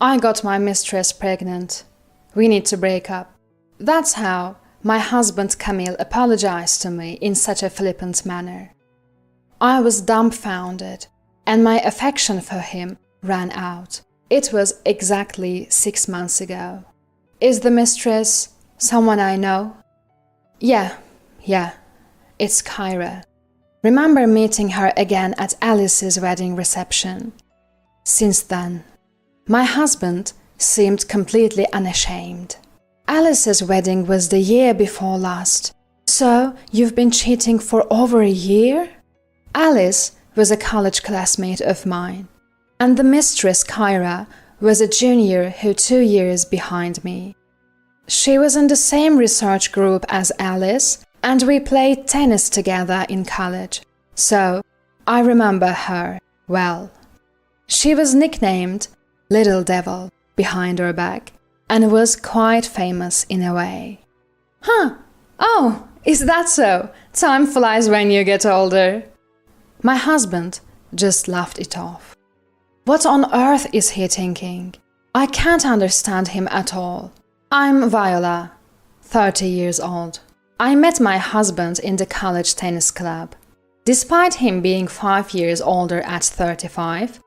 I got my mistress pregnant. We need to break up. That's how my husband Camille apologized to me in such a flippant manner. I was dumbfounded, and my affection for him ran out. It was exactly 6 months ago. Is the mistress someone I know? Yeah, it's Kyra. Remember meeting her again at Alice's wedding reception. Since then, my husband seemed completely unashamed. Alice's wedding was the year before last. So you've been cheating for over a year? Alice was a college classmate of mine, and the mistress Kyra was a junior who 2 years behind me. She was in the same research group as Alice, and we played tennis together in college, so I remember her well. She was nicknamed Little Devil behind her back, and was quite famous in a way. Huh, oh, is that so? Time flies when you get older. My husband just laughed it off. What on earth is he thinking? I can't understand him at all. I'm Viola, 30 years old. I met my husband in the college tennis club. Despite him being 5 years older at 35,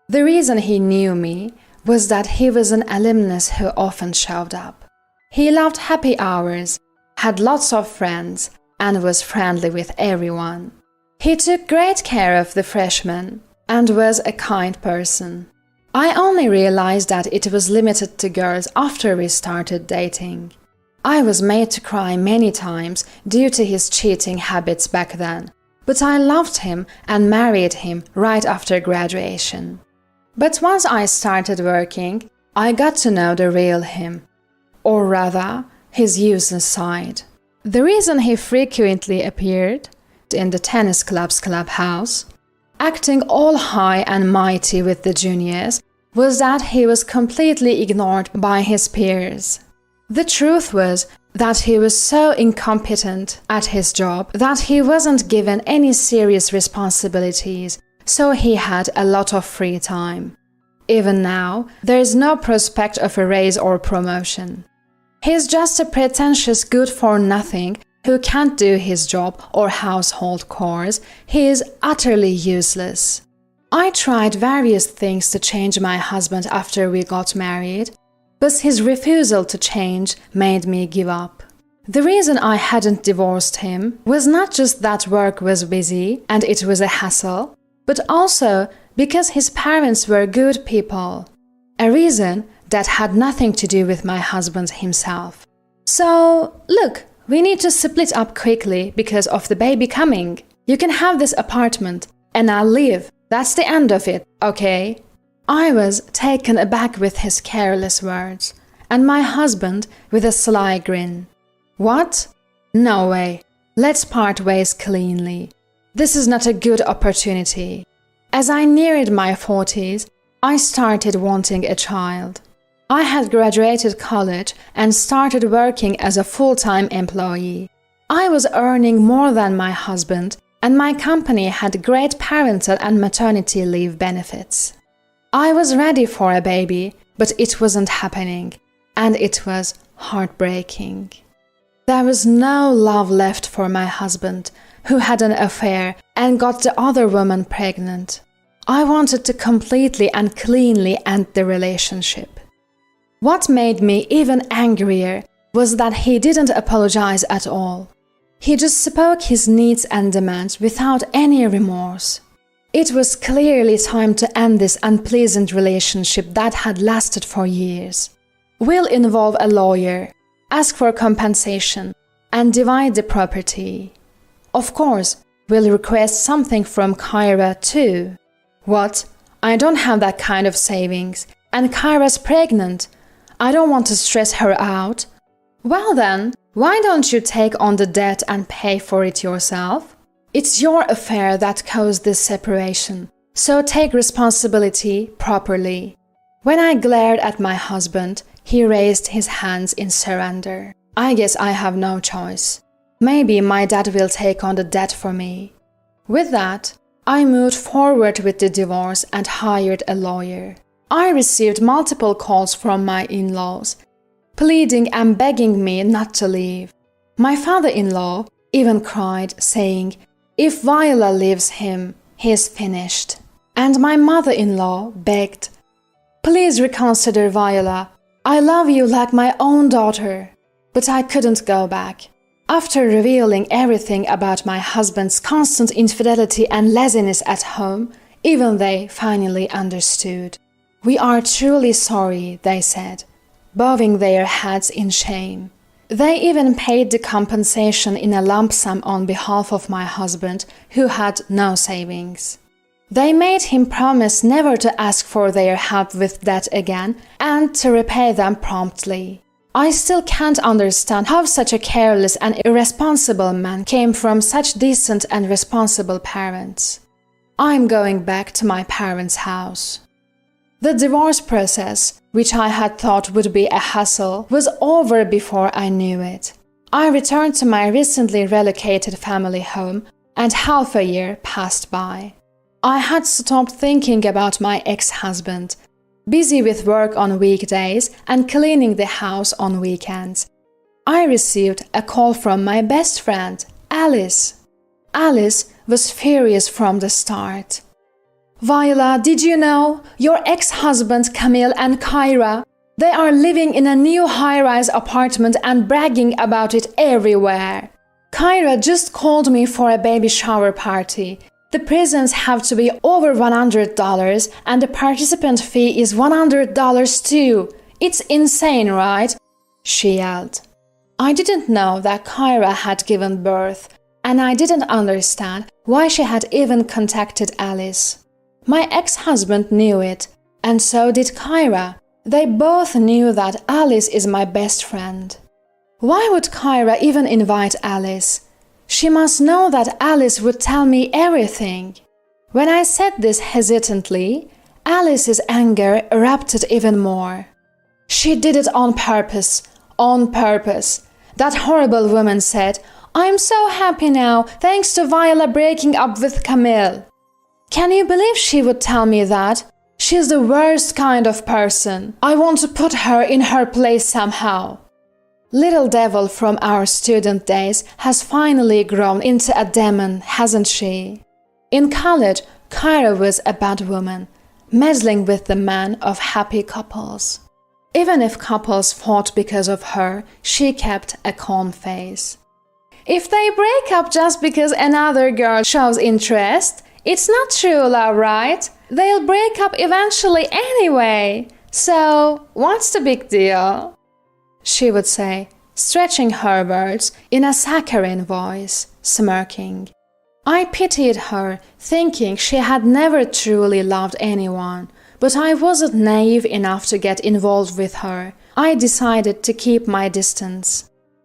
the reason he knew me was that he was an alumnus who often showed up. He loved happy hours, had lots of friends, and was friendly with everyone. He took great care of the freshmen and was a kind person. I only realized that it was limited to girls after we started dating. I was made to cry many times due to his cheating habits back then, but I loved him and married him right after graduation. But once I started working, I got to know the real him, or rather, his useless side. The reason he frequently appeared in the tennis club's clubhouse, acting all high and mighty with the juniors, was that he was completely ignored by his peers. The truth was that he was so incompetent at his job that he wasn't given any serious responsibilities, so he had a lot of free time. Even now, there is no prospect of a raise or promotion. He's just a pretentious good-for-nothing who can't do his job or household chores. He is utterly useless. I tried various things to change my husband after we got married, but his refusal to change made me give up. The reason I hadn't divorced him was not just that work was busy and it was a hassle, but also because his parents were good people, a reason that had nothing to do with my husband himself. So, look, we need to split up quickly because of the baby coming. You can have this apartment and I'll leave. That's the end of it, okay? I was taken aback with his careless words, and my husband with a sly grin. What? No way. Let's part ways cleanly. This is not a good opportunity. As I neared my 40s, I started wanting a child. I had graduated college and started working as a full-time employee. I was earning more than my husband, and my company had great parental and maternity leave benefits. I was ready for a baby, but it wasn't happening, and it was heartbreaking. There was no love left for my husband, who had an affair and got the other woman pregnant. I wanted to completely and cleanly end the relationship. What made me even angrier was that he didn't apologize at all. He just spoke his needs and demands without any remorse. It was clearly time to end this unpleasant relationship that had lasted for years. We'll involve a lawyer, ask for compensation, and divide the property. Of course, we'll request something from Kyra too. What? I don't have that kind of savings, and Kyra's pregnant. I don't want to stress her out. Well then, why don't you take on the debt and pay for it yourself? It's your affair that caused this separation, so take responsibility properly. When I glared at my husband, he raised his hands in surrender. I guess I have no choice. Maybe my dad will take on the debt for me. With that, I moved forward with the divorce and hired a lawyer. I received multiple calls from my in-laws, pleading and begging me not to leave. My father-in-law even cried, saying, "If Viola leaves him, he is finished." And my mother-in-law begged, "Please reconsider, Viola. I love you like my own daughter." But I couldn't go back. After revealing everything about my husband's constant infidelity and laziness at home, even they finally understood. "We are truly sorry," they said, bowing their heads in shame. They even paid the compensation in a lump sum on behalf of my husband, who had no savings. They made him promise never to ask for their help with that again and to repay them promptly. I still can't understand how such a careless and irresponsible man came from such decent and responsible parents. I'm going back to my parents' house. The divorce process, which I had thought would be a hassle, was over before I knew it. I returned to my recently relocated family home, and half a year passed by. I had stopped thinking about my ex-husband, busy with work on weekdays and cleaning the house on weekends. I received a call from my best friend, Alice. Alice was furious from the start. "Viola, did you know? Your ex-husband Camille and Kyra, they are living in a new high-rise apartment and bragging about it everywhere. Kyra just called me for a baby shower party. The presents have to be over $100 and the participant fee is $100 too. It's insane, right?" she yelled. I didn't know that Kyra had given birth, and I didn't understand why she had even contacted Alice. My ex-husband knew it, and so did Kyra. They both knew that Alice is my best friend. Why would Kyra even invite Alice? She must know that Alice would tell me everything. When I said this hesitantly, Alice's anger erupted even more. She did it on purpose, on purpose. That horrible woman said, "I'm so happy now, thanks to Viola breaking up with Camille." Can you believe she would tell me that? She's the worst kind of person. I want to put her in her place somehow. Little devil from our student days has finally grown into a demon, hasn't she? In college, Kyra was a bad woman, meddling with the men of happy couples. Even if couples fought because of her, she kept a calm face. If they break up just because another girl shows interest, it's not true love, right? They'll break up eventually anyway. So, what's the big deal? She would say, stretching her words in a saccharine voice, smirking. I pitied her, thinking she had never truly loved anyone, but I wasn't naive enough to get involved with her. I decided to keep my distance.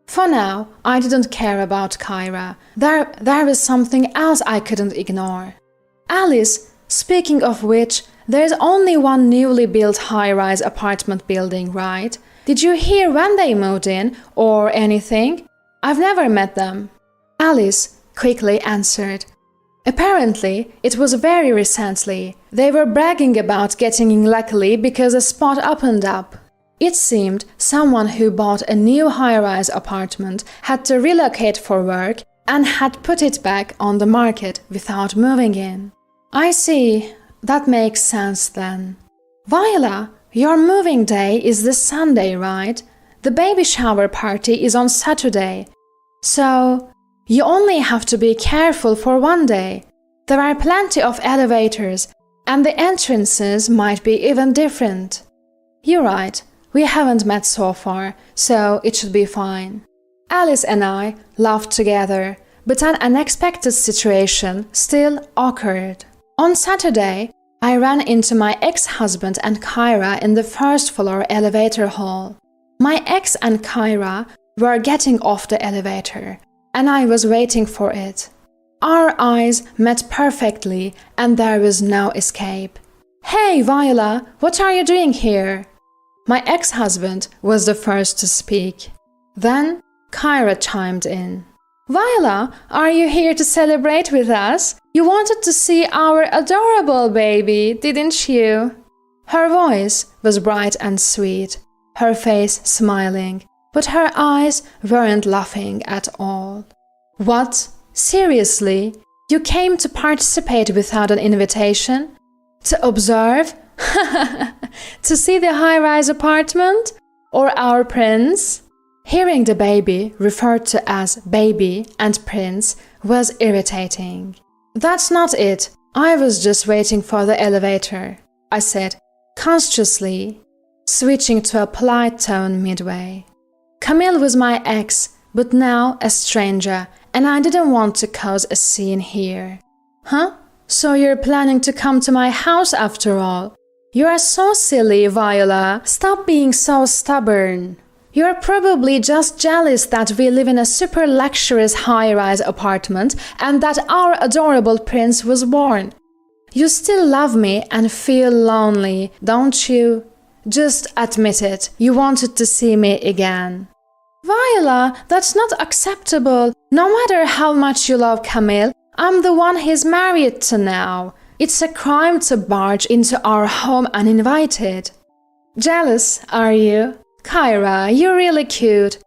For now, I didn't care about Kyra. There was something else I couldn't ignore. Alice, speaking of which, there's only one newly built high-rise apartment building, right? Did you hear when they moved in, or anything? I've never met them. Alice quickly answered. Apparently, it was very recently. They were bragging about getting in luckily because a spot opened up. It seemed someone who bought a new high-rise apartment had to relocate for work and had put it back on the market without moving in. I see. That makes sense then. Viola, your moving day is this Sunday, right? The baby shower party is on Saturday. So, you only have to be careful for one day. There are plenty of elevators, and the entrances might be even different. You're right. We haven't met so far, so it should be fine. Alice and I laughed together, but an unexpected situation still occurred. On Saturday, I ran into my ex-husband and Kyra in the first-floor elevator hall. My ex and Kyra were getting off the elevator, and I was waiting for it. Our eyes met perfectly, and there was no escape. "Hey, Viola, what are you doing here?" My ex-husband was the first to speak. Then Kyra chimed in. "Viola, are you here to celebrate with us? You wanted to see our adorable baby, didn't you?" Her voice was bright and sweet, her face smiling, but her eyes weren't laughing at all. What? Seriously? You came to participate without an invitation? To observe? To see the high-rise apartment? Or our prince? Hearing the baby referred to as baby and prince was irritating. That's not it. I was just waiting for the elevator, I said, consciously, switching to a polite tone midway. Camille was my ex, but now a stranger, and I didn't want to cause a scene here. Huh? So you're planning to come to my house after all? You are so silly, Viola. Stop being so stubborn. You're probably just jealous that we live in a super luxurious high-rise apartment and that our adorable prince was born. You still love me and feel lonely, don't you? Just admit it. You wanted to see me again. Viola, that's not acceptable. No matter how much you love Camille, I'm the one he's married to now. It's a crime to barge into our home uninvited. Jealous, are you? Kyra, you're really cute.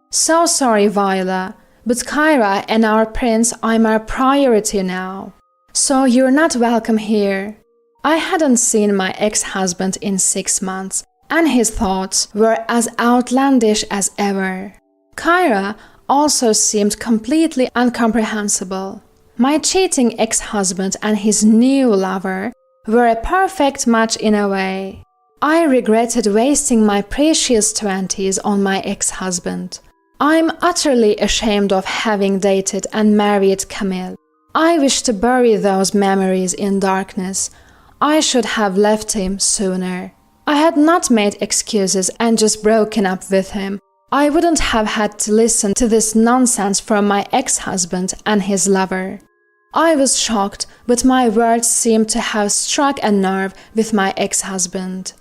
So sorry, Viola, but Kyra and our prince are my priority now. So you're not welcome here. I hadn't seen my ex-husband in 6 months, and his thoughts were as outlandish as ever. Kyra also seemed completely incomprehensible. My cheating ex-husband and his new lover were a perfect match in a way. I regretted wasting my precious 20s on my ex-husband. I'm utterly ashamed of having dated and married Camille. I wish to bury those memories in darkness. I should have left him sooner. I had not made excuses and just broken up with him. I wouldn't have had to listen to this nonsense from my ex-husband and his lover. I was shocked, but my words seemed to have struck a nerve with my ex-husband.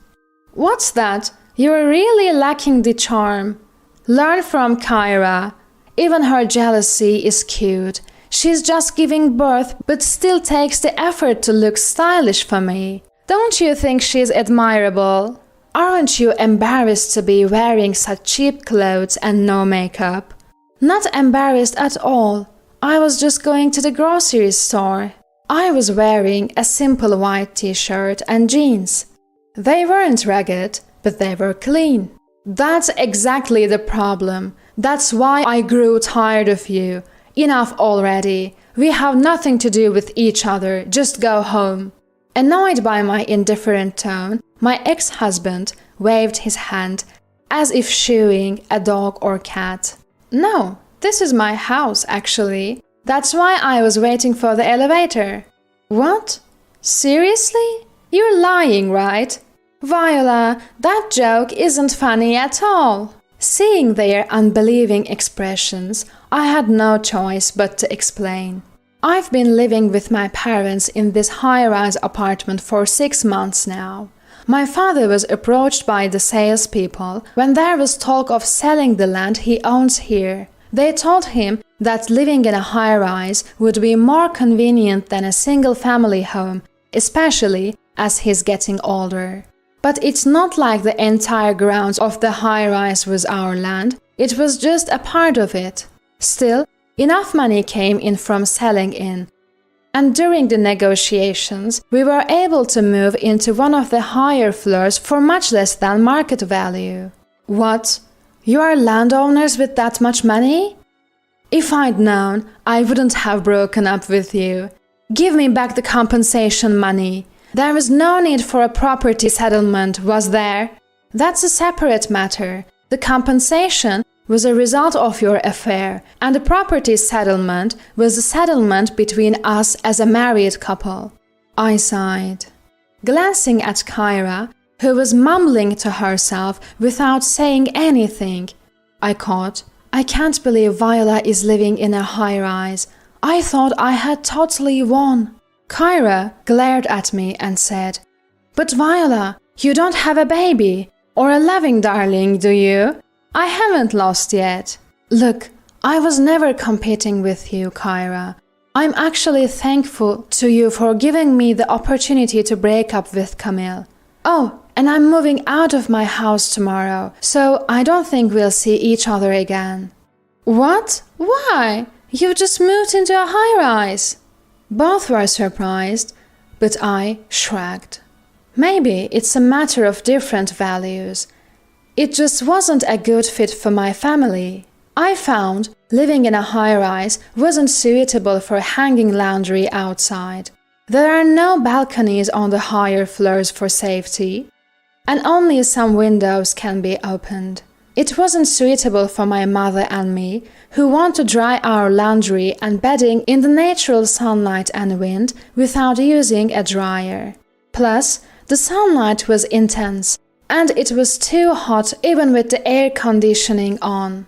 What's that? You're really lacking the charm. Learn from Kyra. Even her jealousy is cute. She's just giving birth, but still takes the effort to look stylish for me. Don't you think she's admirable? Aren't you embarrassed to be wearing such cheap clothes and no makeup? Not embarrassed at all. I was just going to the grocery store. I was wearing a simple white t-shirt and jeans. They weren't ragged, but they were clean. That's exactly the problem. That's why I grew tired of you. Enough already. We have nothing to do with each other. Just go home. Annoyed by my indifferent tone, my ex-husband waved his hand as if shooing a dog or cat. No, this is my house, actually. That's why I was waiting for the elevator. What? Seriously? You're lying, right? Viola, that joke isn't funny at all. Seeing their unbelieving expressions, I had no choice but to explain. I've been living with my parents in this high-rise apartment for 6 months now. My father was approached by the salespeople when there was talk of selling the land he owns here. They told him that living in a high-rise would be more convenient than a single-family home, especially as he's getting older. But it's not like the entire grounds of the high-rise was our land. It was just a part of it. Still, enough money came in from selling in. And during the negotiations, we were able to move into one of the higher floors for much less than market value. What? You are landowners with that much money? If I'd known, I wouldn't have broken up with you. Give me back the compensation money. There was no need for a property settlement, was there? That's a separate matter. The compensation was a result of your affair, and the property settlement was a settlement between us as a married couple. I sighed. Glancing at Kyra, who was mumbling to herself without saying anything, I caught, I can't believe Viola is living in a high-rise. I thought I had totally won. Kyra glared at me and said, But Viola, you don't have a baby or a loving darling, do you? I haven't lost yet. Look, I was never competing with you, Kyra. I'm actually thankful to you for giving me the opportunity to break up with Camille. Oh, and I'm moving out of my house tomorrow, so I don't think we'll see each other again. What? Why? You just moved into a high-rise. Both were surprised, but I shrugged. Maybe it's a matter of different values. It just wasn't a good fit for my family. I found living in a high-rise wasn't suitable for hanging laundry outside. There are no balconies on the higher floors for safety, and only some windows can be opened. It wasn't suitable for my mother and me, who want to dry our laundry and bedding in the natural sunlight and wind without using a dryer. Plus, the sunlight was intense, and it was too hot even with the air conditioning on.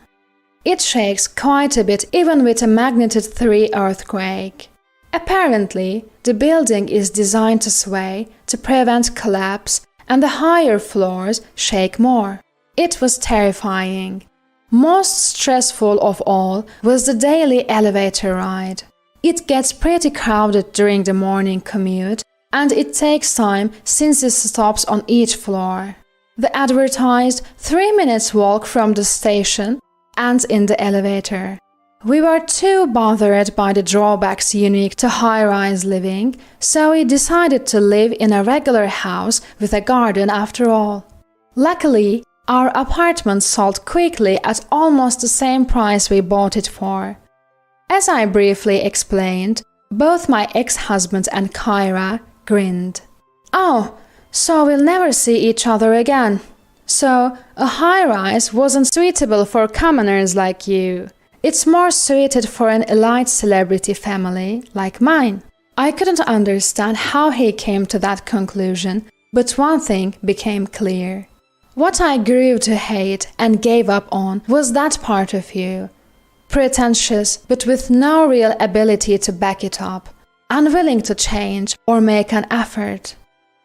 It shakes quite a bit even with a magnitude 3 earthquake. Apparently, the building is designed to sway to prevent collapse, and the higher floors shake more. It was terrifying. Most stressful of all was the daily elevator ride. It gets pretty crowded during the morning commute, and it takes time since it stops on each floor. The advertised 3 minutes walk from the station ends in the elevator. We were too bothered by the drawbacks unique to high-rise living, so we decided to live in a regular house with a garden after all. Luckily, our apartment sold quickly at almost the same price we bought it for. As I briefly explained, both my ex-husband and Kyra grinned. Oh, so we'll never see each other again. So, a high-rise wasn't suitable for commoners like you. It's more suited for an elite celebrity family like mine. I couldn't understand how he came to that conclusion, but one thing became clear. What I grew to hate and gave up on was that part of you. Pretentious, but with no real ability to back it up. Unwilling to change or make an effort.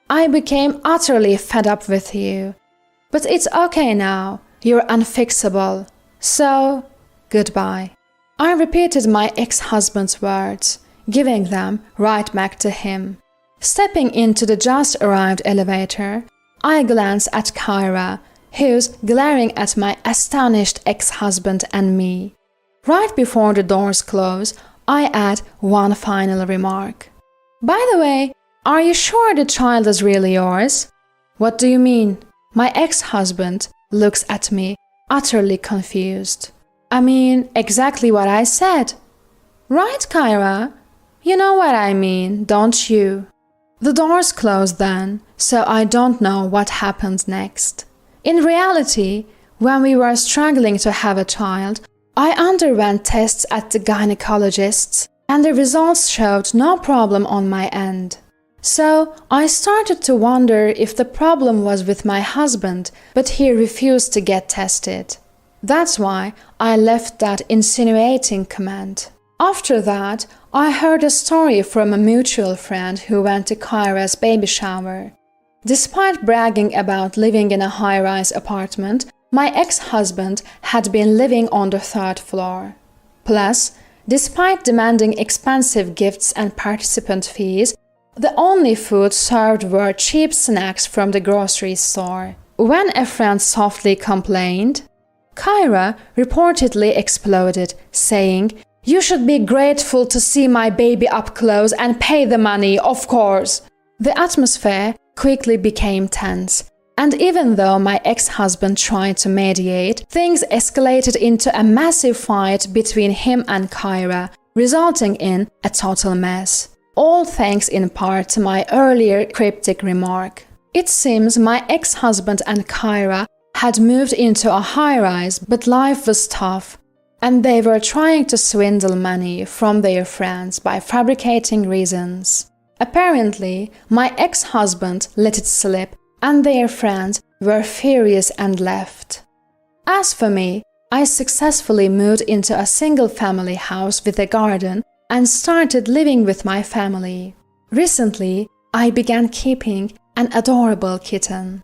I became utterly fed up with you. But it's okay now. You're unfixable. So, goodbye. I repeated my ex-husband's words, giving them right back to him. Stepping into the just arrived elevator, I glanced at Kyra, who's glaring at my astonished ex-husband and me. Right before the doors close, I add one final remark. By the way, are you sure the child is really yours? What do you mean? My ex-husband looks at me, utterly confused. I mean, exactly what I said. Right, Kyra? You know what I mean, don't you? The doors closed then, so I don't know what happened next. In reality, when we were struggling to have a child, I underwent tests at the gynecologist's, and the results showed no problem on my end. So I started to wonder if the problem was with my husband, but he refused to get tested. That's why I left that insinuating comment. After that, I heard a story from a mutual friend who went to Kyra's baby shower. Despite bragging about living in a high-rise apartment, my ex-husband had been living on the 3rd floor. Plus, despite demanding expensive gifts and participant fees, the only food served were cheap snacks from the grocery store. When a friend softly complained, Kyra reportedly exploded, saying, "You should be grateful to see my baby up close and pay the money, of course." The atmosphere quickly became tense, and even though my ex-husband tried to mediate, things escalated into a massive fight between him and Kyra, resulting in a total mess. All thanks in part to my earlier cryptic remark. It seems my ex-husband and Kyra had moved into a high-rise, but life was tough, and they were trying to swindle money from their friends by fabricating reasons. Apparently, my ex-husband let it slip, and their friends were furious and left. As for me, I successfully moved into a single-family house with a garden and started living with my family. Recently, I began keeping an adorable kitten.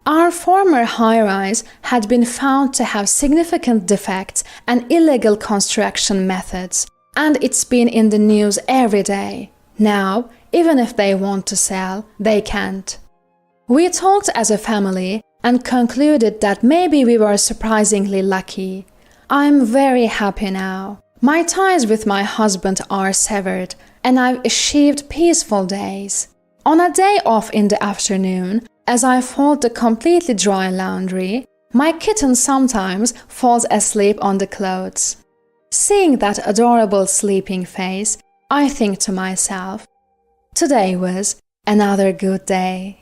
Our former high-rise had been found to have significant defects and illegal construction methods, and it's been in the news every day. Now, even if they want to sell, they can't. We talked as a family and concluded that maybe we were surprisingly lucky. I'm very happy now. My ties with my husband are severed, and I've achieved peaceful days. On a day off in the afternoon, as I fold the completely dry laundry, my kitten sometimes falls asleep on the clothes. Seeing that adorable sleeping face, I think to myself, today was another good day.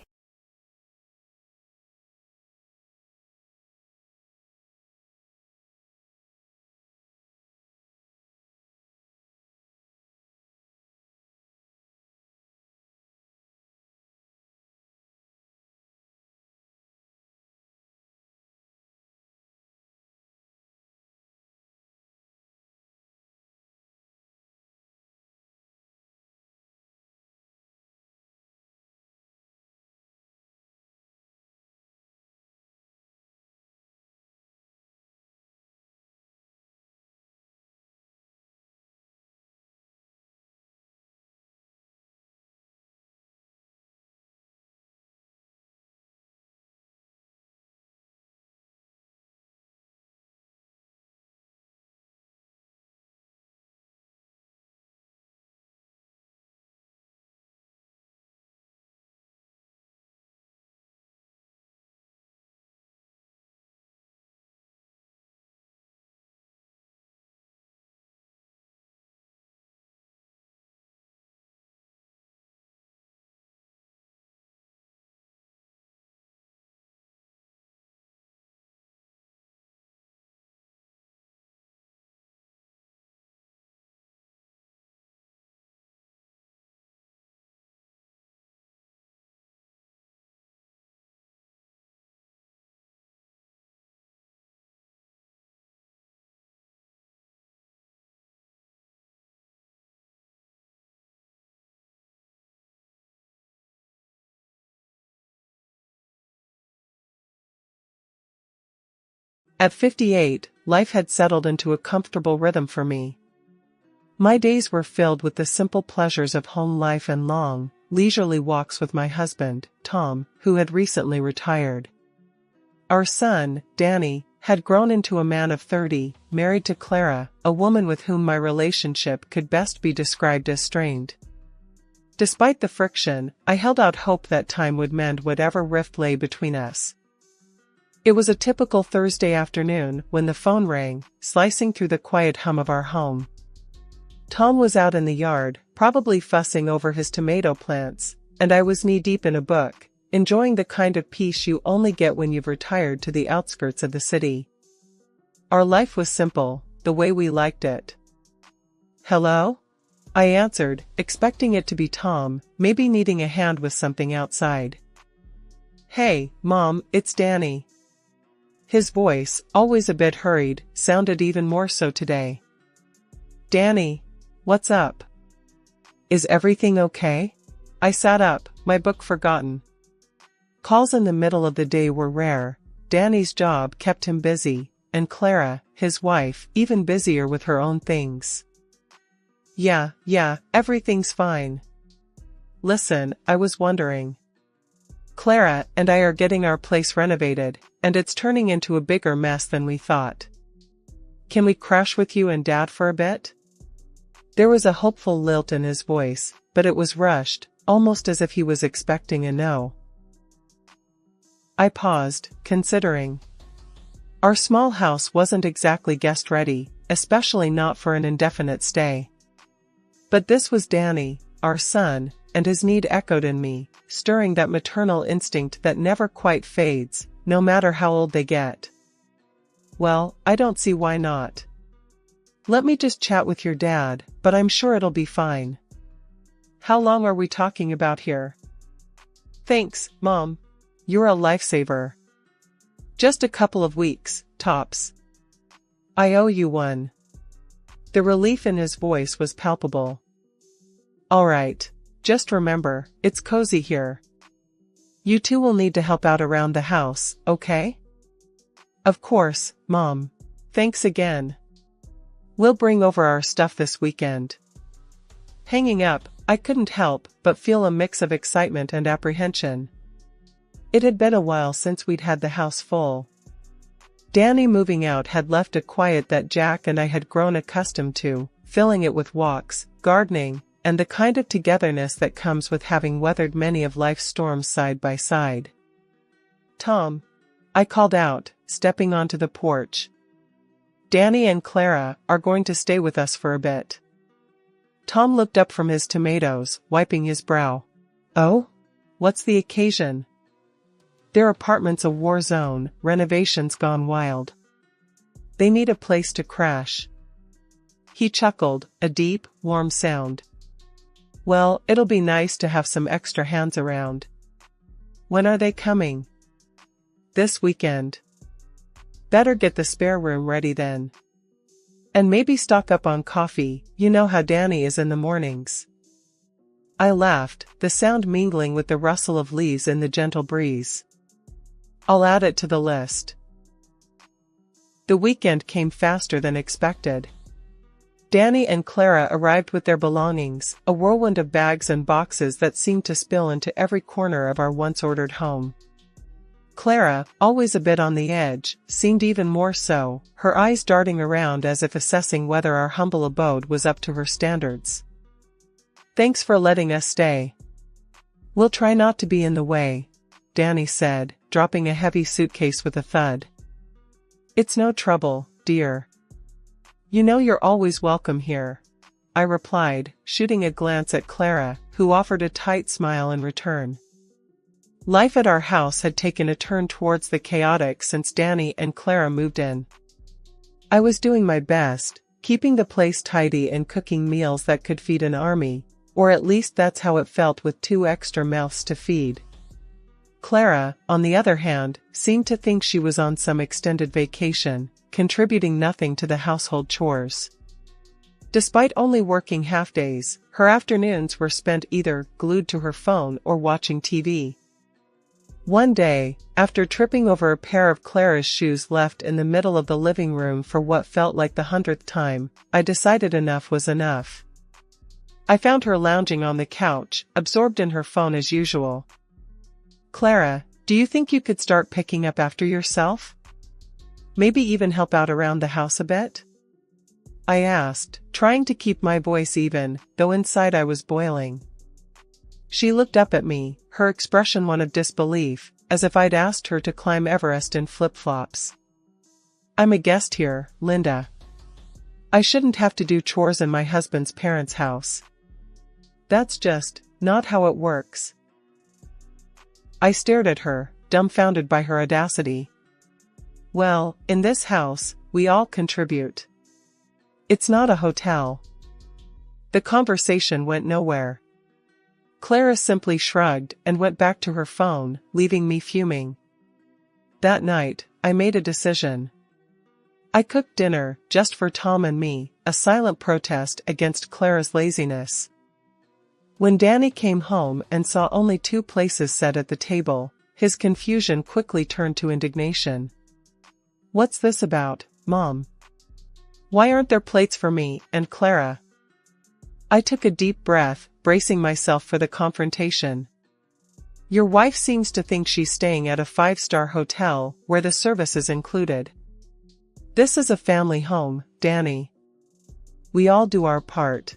At 58, life had settled into a comfortable rhythm for me. My days were filled with the simple pleasures of home life and long, leisurely walks with my husband, Tom, who had recently retired. Our son, Danny, had grown into a man of 30, married to Clara, a woman with whom my relationship could best be described as strained. Despite the friction, I held out hope that time would mend whatever rift lay between us. It was a typical Thursday afternoon when the phone rang, slicing through the quiet hum of our home. Tom was out in the yard, probably fussing over his tomato plants, and I was knee-deep in a book, enjoying the kind of peace you only get when you've retired to the outskirts of the city. Our life was simple, the way we liked it. "Hello?" I answered, expecting it to be Tom, maybe needing a hand with something outside. "Hey, Mom, it's Danny." His voice, always a bit hurried, sounded even more so today. "Danny, what's up? Is everything okay?" I sat up, my book forgotten. Calls in the middle of the day were rare. Danny's job kept him busy, and Clara, his wife, even busier with her own things. Yeah, everything's fine. Listen, I was wondering. Clara and I are getting our place renovated, and it's turning into a bigger mess than we thought. Can we crash with you and Dad for a bit? There was a hopeful lilt in his voice, but it was rushed, almost as if he was expecting a no. I paused, considering. Our small house wasn't exactly guest-ready, especially not for an indefinite stay. But this was Danny, our son, and his need echoed in me, stirring that maternal instinct that never quite fades, no matter how old they get. Well, I don't see why not. Let me just chat with your dad, but I'm sure it'll be fine. How long are we talking about here? Thanks, Mom. You're a lifesaver. Just a couple of weeks, tops. I owe you one. The relief in his voice was palpable. All right. Just remember, it's cozy here. You two will need to help out around the house, okay? Of course, Mom. Thanks again. We'll bring over our stuff this weekend. Hanging up, I couldn't help but feel a mix of excitement and apprehension. It had been a while since we'd had the house full. Danny moving out had left a quiet that Jack and I had grown accustomed to, filling it with walks, gardening, and the kind of togetherness that comes with having weathered many of life's storms side by side. "Tom," I called out, stepping onto the porch. "Danny and Clara are going to stay with us for a bit." Tom looked up from his tomatoes, wiping his brow. "Oh? What's the occasion?" "Their apartment's a war zone, renovations gone wild. They need a place to crash." He chuckled, a deep, warm sound. "Well, it'll be nice to have some extra hands around." "When are they coming?" "This weekend." "Better get the spare room ready then. And maybe stock up on coffee, you know how Danny is in the mornings." I laughed, the sound mingling with the rustle of leaves in the gentle breeze. "I'll add it to the list." The weekend came faster than expected. Danny and Clara arrived with their belongings, a whirlwind of bags and boxes that seemed to spill into every corner of our once-ordered home. Clara, always a bit on the edge, seemed even more so, her eyes darting around as if assessing whether our humble abode was up to her standards. "Thanks for letting us stay. We'll try not to be in the way," Danny said, dropping a heavy suitcase with a thud. "It's no trouble, dear. You know you're always welcome here," I replied, shooting a glance at Clara, who offered a tight smile in return. Life at our house had taken a turn towards the chaotic since Danny and Clara moved in. I was doing my best, keeping the place tidy and cooking meals that could feed an army, or at least that's how it felt with 2 extra mouths to feed. Clara, on the other hand, seemed to think she was on some extended vacation, contributing nothing to the household chores. Despite only working half-days, her afternoons were spent either glued to her phone or watching TV. One day, after tripping over a pair of Clara's shoes left in the middle of the living room for what felt like the 100th time, I decided enough was enough. I found her lounging on the couch, absorbed in her phone as usual. "Clara, do you think you could start picking up after yourself? Maybe even help out around the house a bit?" I asked, trying to keep my voice even, though inside I was boiling. She looked up at me, her expression one of disbelief, as if I'd asked her to climb Everest in flip-flops. "I'm a guest here, Linda. I shouldn't have to do chores in my husband's parents' house. That's just not how it works." I stared at her, dumbfounded by her audacity. "Well, in this house, we all contribute. It's not a hotel." The conversation went nowhere. Clara simply shrugged and went back to her phone, leaving me fuming. That night, I made a decision. I cooked dinner, just for Tom and me, a silent protest against Clara's laziness. When Danny came home and saw only 2 places set at the table, his confusion quickly turned to indignation. "What's this about, Mom? Why aren't there plates for me and Clara?" I took a deep breath, bracing myself for the confrontation. "Your wife seems to think she's staying at a 5-star hotel, where the service is included. This is a family home, Danny. We all do our part."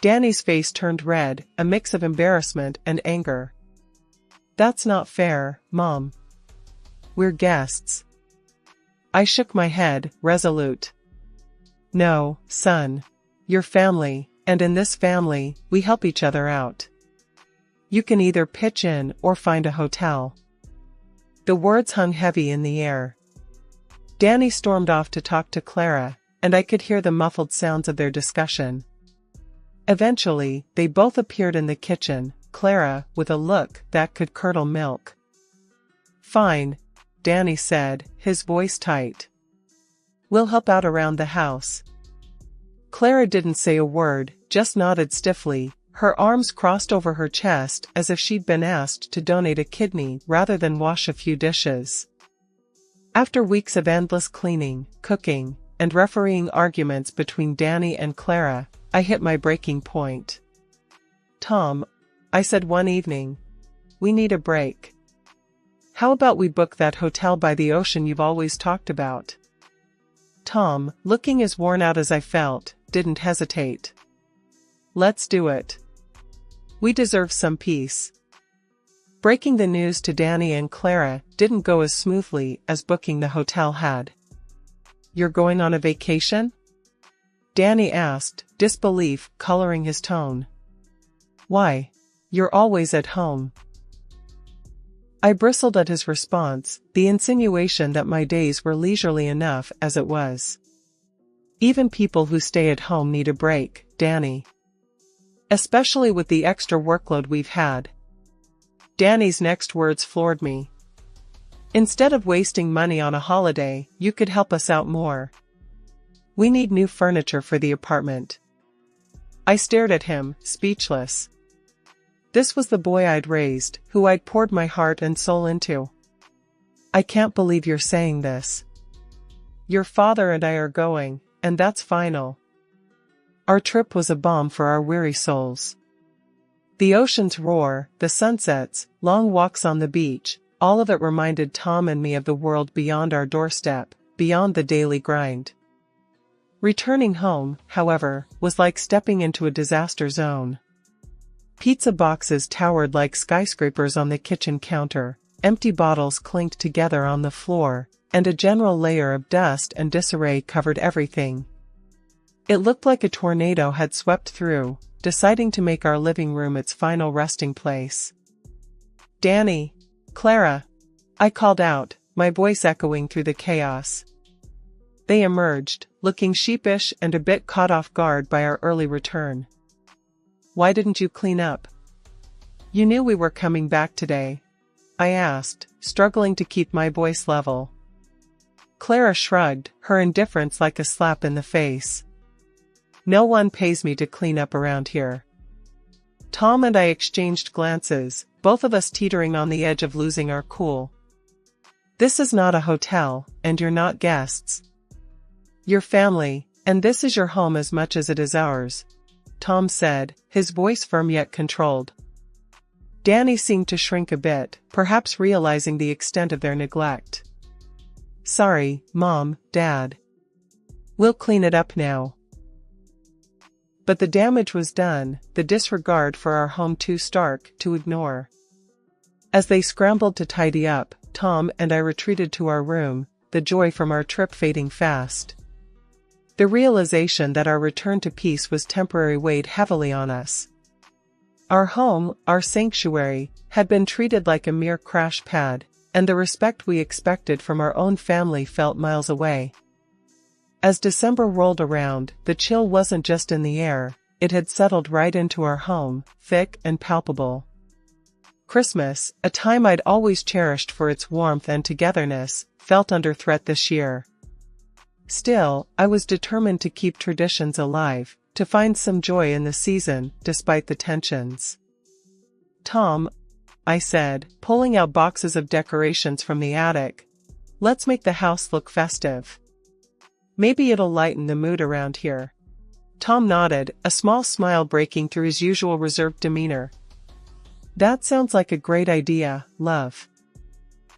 Danny's face turned red, a mix of embarrassment and anger. "That's not fair, Mom. We're guests." I shook my head, resolute. "No, son. You're family, and in this family, we help each other out. You can either pitch in or find a hotel." The words hung heavy in the air. Danny stormed off to talk to Clara, and I could hear the muffled sounds of their discussion. Eventually, they both appeared in the kitchen, Clara with a look that could curdle milk. "Fine," Danny said, his voice tight. "We'll help out around the house." Clara didn't say a word, just nodded stiffly, her arms crossed over her chest as if she'd been asked to donate a kidney rather than wash a few dishes. After weeks of endless cleaning, cooking, and refereeing arguments between Danny and Clara, I hit my breaking point. "Tom," I said one evening, "we need a break. How about we book that hotel by the ocean you've always talked about? Tom, looking as worn out as I felt, didn't hesitate. Let's do it. We deserve some peace. Breaking the news to Danny and Clara didn't go as smoothly as booking the hotel had. You're going on a vacation? Danny asked, disbelief coloring his tone. Why? You're always at home. I bristled at his response, the insinuation that my days were leisurely enough as it was. Even people who stay at home need a break, Danny. Especially with the extra workload we've had. Danny's next words floored me. Instead of wasting money on a holiday, you could help us out more. We need new furniture for the apartment. I stared at him, speechless. This was the boy I'd raised, who I'd poured my heart and soul into. I can't believe you're saying this. Your father and I are going, and that's final. Our trip was a balm for our weary souls. The ocean's roar, the sunsets, long walks on the beach, all of it reminded Tom and me of the world beyond our doorstep, beyond the daily grind. Returning home, however, was like stepping into a disaster zone. Pizza boxes towered like skyscrapers on the kitchen counter, empty bottles clinked together on the floor, and a general layer of dust and disarray covered everything. It looked like a tornado had swept through, deciding to make our living room its final resting place. Danny, Clara, I called out, my voice echoing through the chaos. They emerged, looking sheepish and a bit caught off guard by our early return. Why didn't you clean up? You knew we were coming back today, I asked, struggling to keep my voice level. Clara shrugged, her indifference like a slap in the face. No one pays me to clean up around here. Tom and I exchanged glances, both of us teetering on the edge of losing our cool. This is not a hotel, and you're not guests. You're family, and this is your home as much as it is ours, Tom said, his voice firm yet controlled. Danny seemed to shrink a bit, perhaps realizing the extent of their neglect. Sorry, Mom, Dad. We'll clean it up now. But the damage was done, the disregard for our home too stark to ignore. As they scrambled to tidy up, Tom and I retreated to our room, the joy from our trip fading fast. The realization that our return to peace was temporary weighed heavily on us. Our home, our sanctuary, had been treated like a mere crash pad, and the respect we expected from our own family felt miles away. As December rolled around, the chill wasn't just in the air, it had settled right into our home, thick and palpable. Christmas, a time I'd always cherished for its warmth and togetherness, felt under threat this year. Still, I was determined to keep traditions alive, to find some joy in the season, despite the tensions. Tom, I said, pulling out boxes of decorations from the attic. Let's make the house look festive. Maybe it'll lighten the mood around here. Tom nodded, a small smile breaking through his usual reserved demeanor. That sounds like a great idea, love.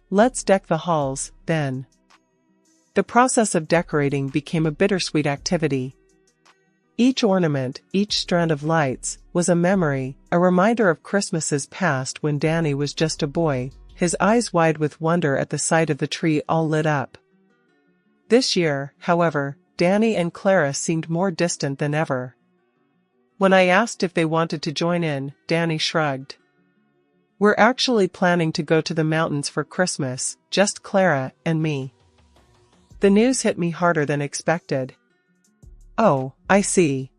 Let's deck the halls, then. The process of decorating became a bittersweet activity. Each ornament, each strand of lights, was a memory, a reminder of Christmases past when Danny was just a boy, his eyes wide with wonder at the sight of the tree all lit up. This year, however, Danny and Clara seemed more distant than ever. When I asked if they wanted to join in, Danny shrugged. We're actually planning to go to the mountains for Christmas, just Clara and me. The news hit me harder than expected. Oh, I see.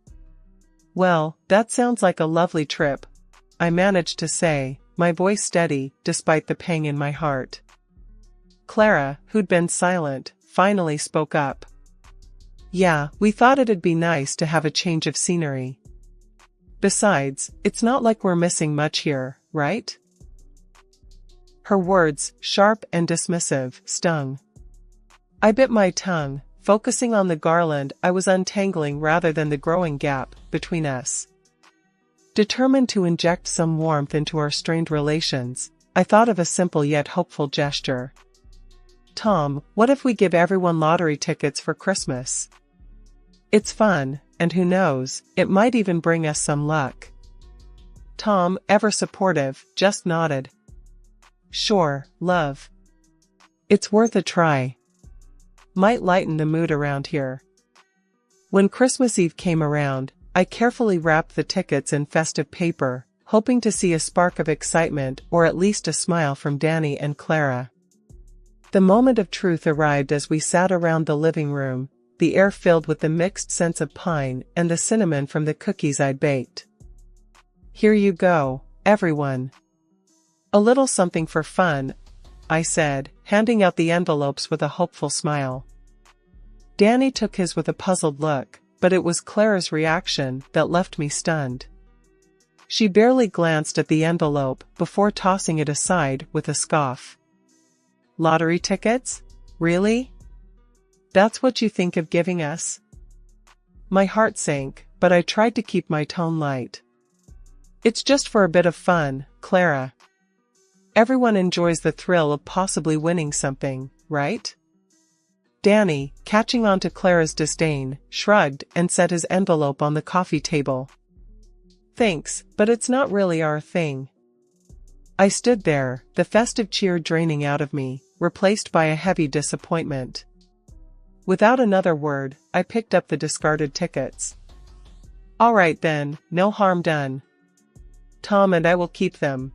Well, that sounds like a lovely trip, I managed to say, my voice steady, despite the pang in my heart. Clara, who'd been silent, finally spoke up. Yeah, we thought it'd be nice to have a change of scenery. Besides, it's not like we're missing much here, right? Her words, sharp and dismissive, stung. I bit my tongue, focusing on the garland I was untangling rather than the growing gap between us. Determined to inject some warmth into our strained relations, I thought of a simple yet hopeful gesture. Tom, what if we give everyone lottery tickets for Christmas? It's fun, and who knows, it might even bring us some luck. Tom, ever supportive, just nodded. Sure, love. It's worth a try. Might lighten the mood around here. When Christmas Eve came around, I carefully wrapped the tickets in festive paper, hoping to see a spark of excitement or at least a smile from Danny and Clara. The moment of truth arrived as we sat around the living room, the air filled with the mixed scents of pine and the cinnamon from the cookies I'd baked. Here you go, everyone. A little something for fun, I said, handing out the envelopes with a hopeful smile. Danny took his with a puzzled look, but it was Clara's reaction that left me stunned. She barely glanced at the envelope before tossing it aside with a scoff. Lottery tickets? Really? That's what you think of giving us? My heart sank, but I tried to keep my tone light. It's just for a bit of fun, Clara. Everyone enjoys the thrill of possibly winning something, right? Danny, catching on to Clara's disdain, shrugged and set his envelope on the coffee table. Thanks, but it's not really our thing. I stood there, the festive cheer draining out of me, replaced by a heavy disappointment. Without another word, I picked up the discarded tickets. All right then, no harm done. Tom and I will keep them.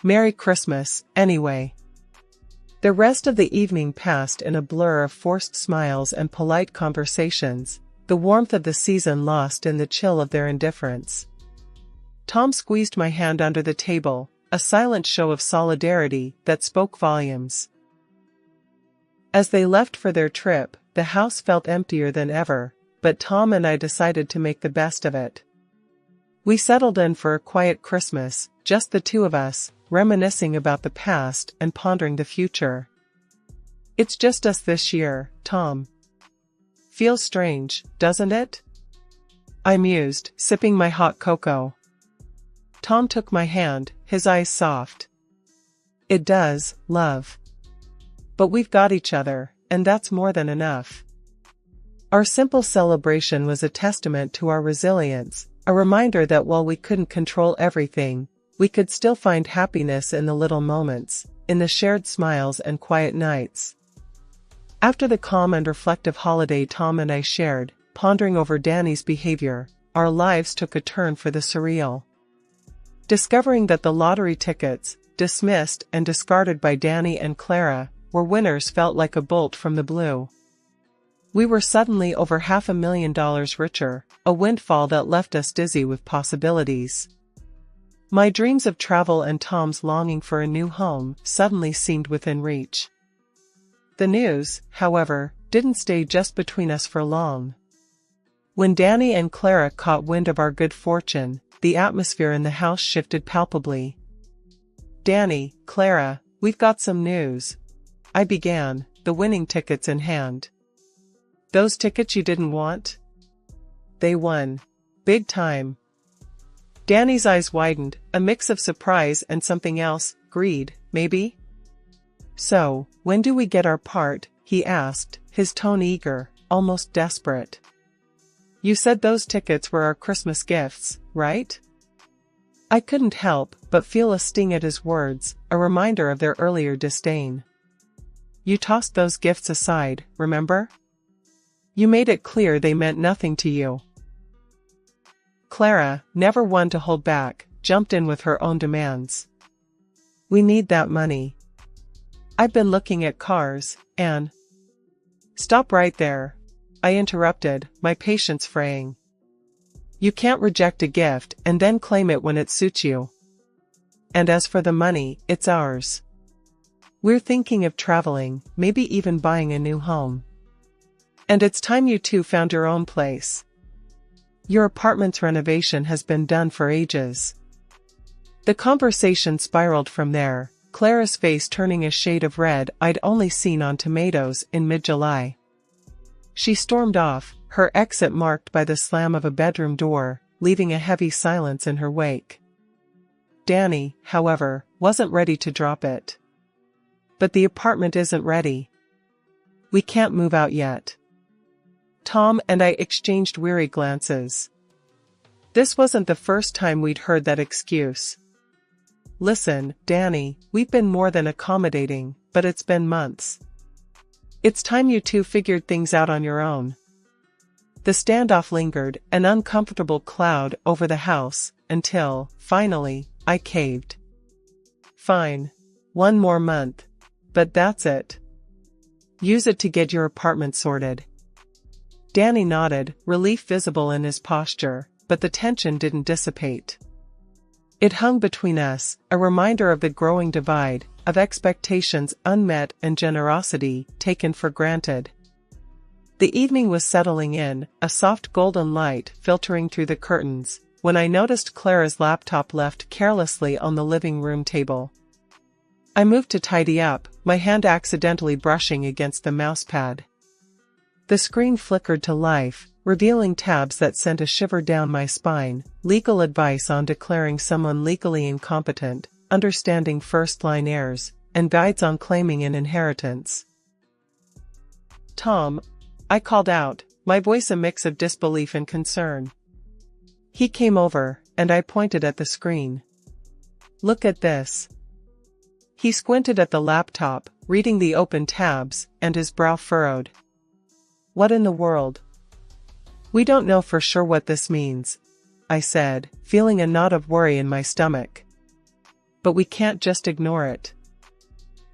Merry Christmas, anyway. The rest of the evening passed in a blur of forced smiles and polite conversations, the warmth of the season lost in the chill of their indifference. Tom squeezed my hand under the table, a silent show of solidarity that spoke volumes. As they left for their trip, the house felt emptier than ever, but Tom and I decided to make the best of it. We settled in for a quiet Christmas, just the two of us, reminiscing about the past and pondering the future. It's just us this year, Tom. Feels strange, doesn't it? I mused, sipping my hot cocoa. Tom took my hand, his eyes soft. It does, love. But we've got each other, and that's more than enough. Our simple celebration was a testament to our resilience, a reminder that while we couldn't control everything, we could still find happiness in the little moments, in the shared smiles and quiet nights. After the calm and reflective holiday Tom and I shared, pondering over Danny's behavior, our lives took a turn for the surreal. Discovering that the lottery tickets, dismissed and discarded by Danny and Clara, were winners felt like a bolt from the blue. We were suddenly over $500,000 richer, a windfall that left us dizzy with possibilities. My dreams of travel and Tom's longing for a new home suddenly seemed within reach. The news, however, didn't stay just between us for long. When Danny and Clara caught wind of our good fortune, the atmosphere in the house shifted palpably. Danny, Clara, we've got some news. I began, the winning tickets in hand. Those tickets you didn't want? They won. Big time. Danny's eyes widened, a mix of surprise and something else, greed, maybe? So, when do we get our part? He asked, his tone eager, almost desperate. You said those tickets were our Christmas gifts, right? I couldn't help but feel a sting at his words, a reminder of their earlier disdain. You tossed those gifts aside, remember? You made it clear they meant nothing to you. Clara, never one to hold back, jumped in with her own demands. We need that money. I've been looking at cars, and… Stop right there. I interrupted, my patience fraying. You can't reject a gift and then claim it when it suits you. And as for the money, it's ours. We're thinking of traveling, maybe even buying a new home. And it's time you two found your own place. Your apartment's renovation has been done for ages. The conversation spiraled from there, Clara's face turning a shade of red I'd only seen on tomatoes in mid-July. She stormed off, her exit marked by the slam of a bedroom door, leaving a heavy silence in her wake. Danny, however, wasn't ready to drop it. But the apartment isn't ready. We can't move out yet. Tom and I exchanged weary glances. This wasn't the first time we'd heard that excuse. Listen, Danny, we've been more than accommodating, but it's been months. It's time you two figured things out on your own. The standoff lingered, an uncomfortable cloud over the house, until, finally, I caved. Fine. 1 more month. But that's it. Use it to get your apartment sorted. Danny nodded, relief visible in his posture, but the tension didn't dissipate. It hung between us, a reminder of the growing divide, of expectations unmet and generosity taken for granted. The evening was settling in, a soft golden light filtering through the curtains, when I noticed Clara's laptop left carelessly on the living room table. I moved to tidy up, my hand accidentally brushing against the mousepad. The screen flickered to life, revealing tabs that sent a shiver down my spine, legal advice on declaring someone legally incompetent, understanding first-line errors, and guides on claiming an inheritance. Tom, I called out, my voice a mix of disbelief and concern. He came over, and I pointed at the screen. Look at this. He squinted at the laptop, reading the open tabs, and his brow furrowed. What in the world? We don't know for sure what this means, I said, feeling a knot of worry in my stomach. But we can't just ignore it.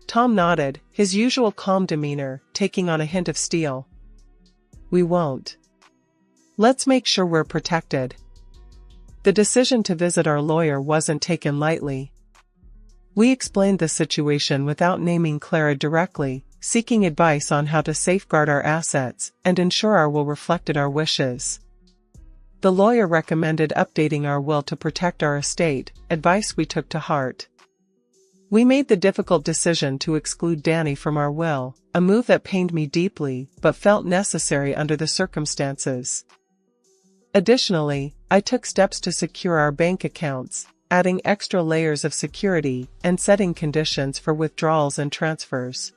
Tom nodded, his usual calm demeanor taking on a hint of steel. We won't. Let's make sure we're protected. The decision to visit our lawyer wasn't taken lightly. We explained the situation without naming Clara directly, seeking advice on how to safeguard our assets and ensure our will reflected our wishes. The lawyer recommended updating our will to protect our estate, advice we took to heart. We made the difficult decision to exclude Danny from our will, a move that pained me deeply but felt necessary under the circumstances. Additionally, I took steps to secure our bank accounts, adding extra layers of security and setting conditions for withdrawals and transfers.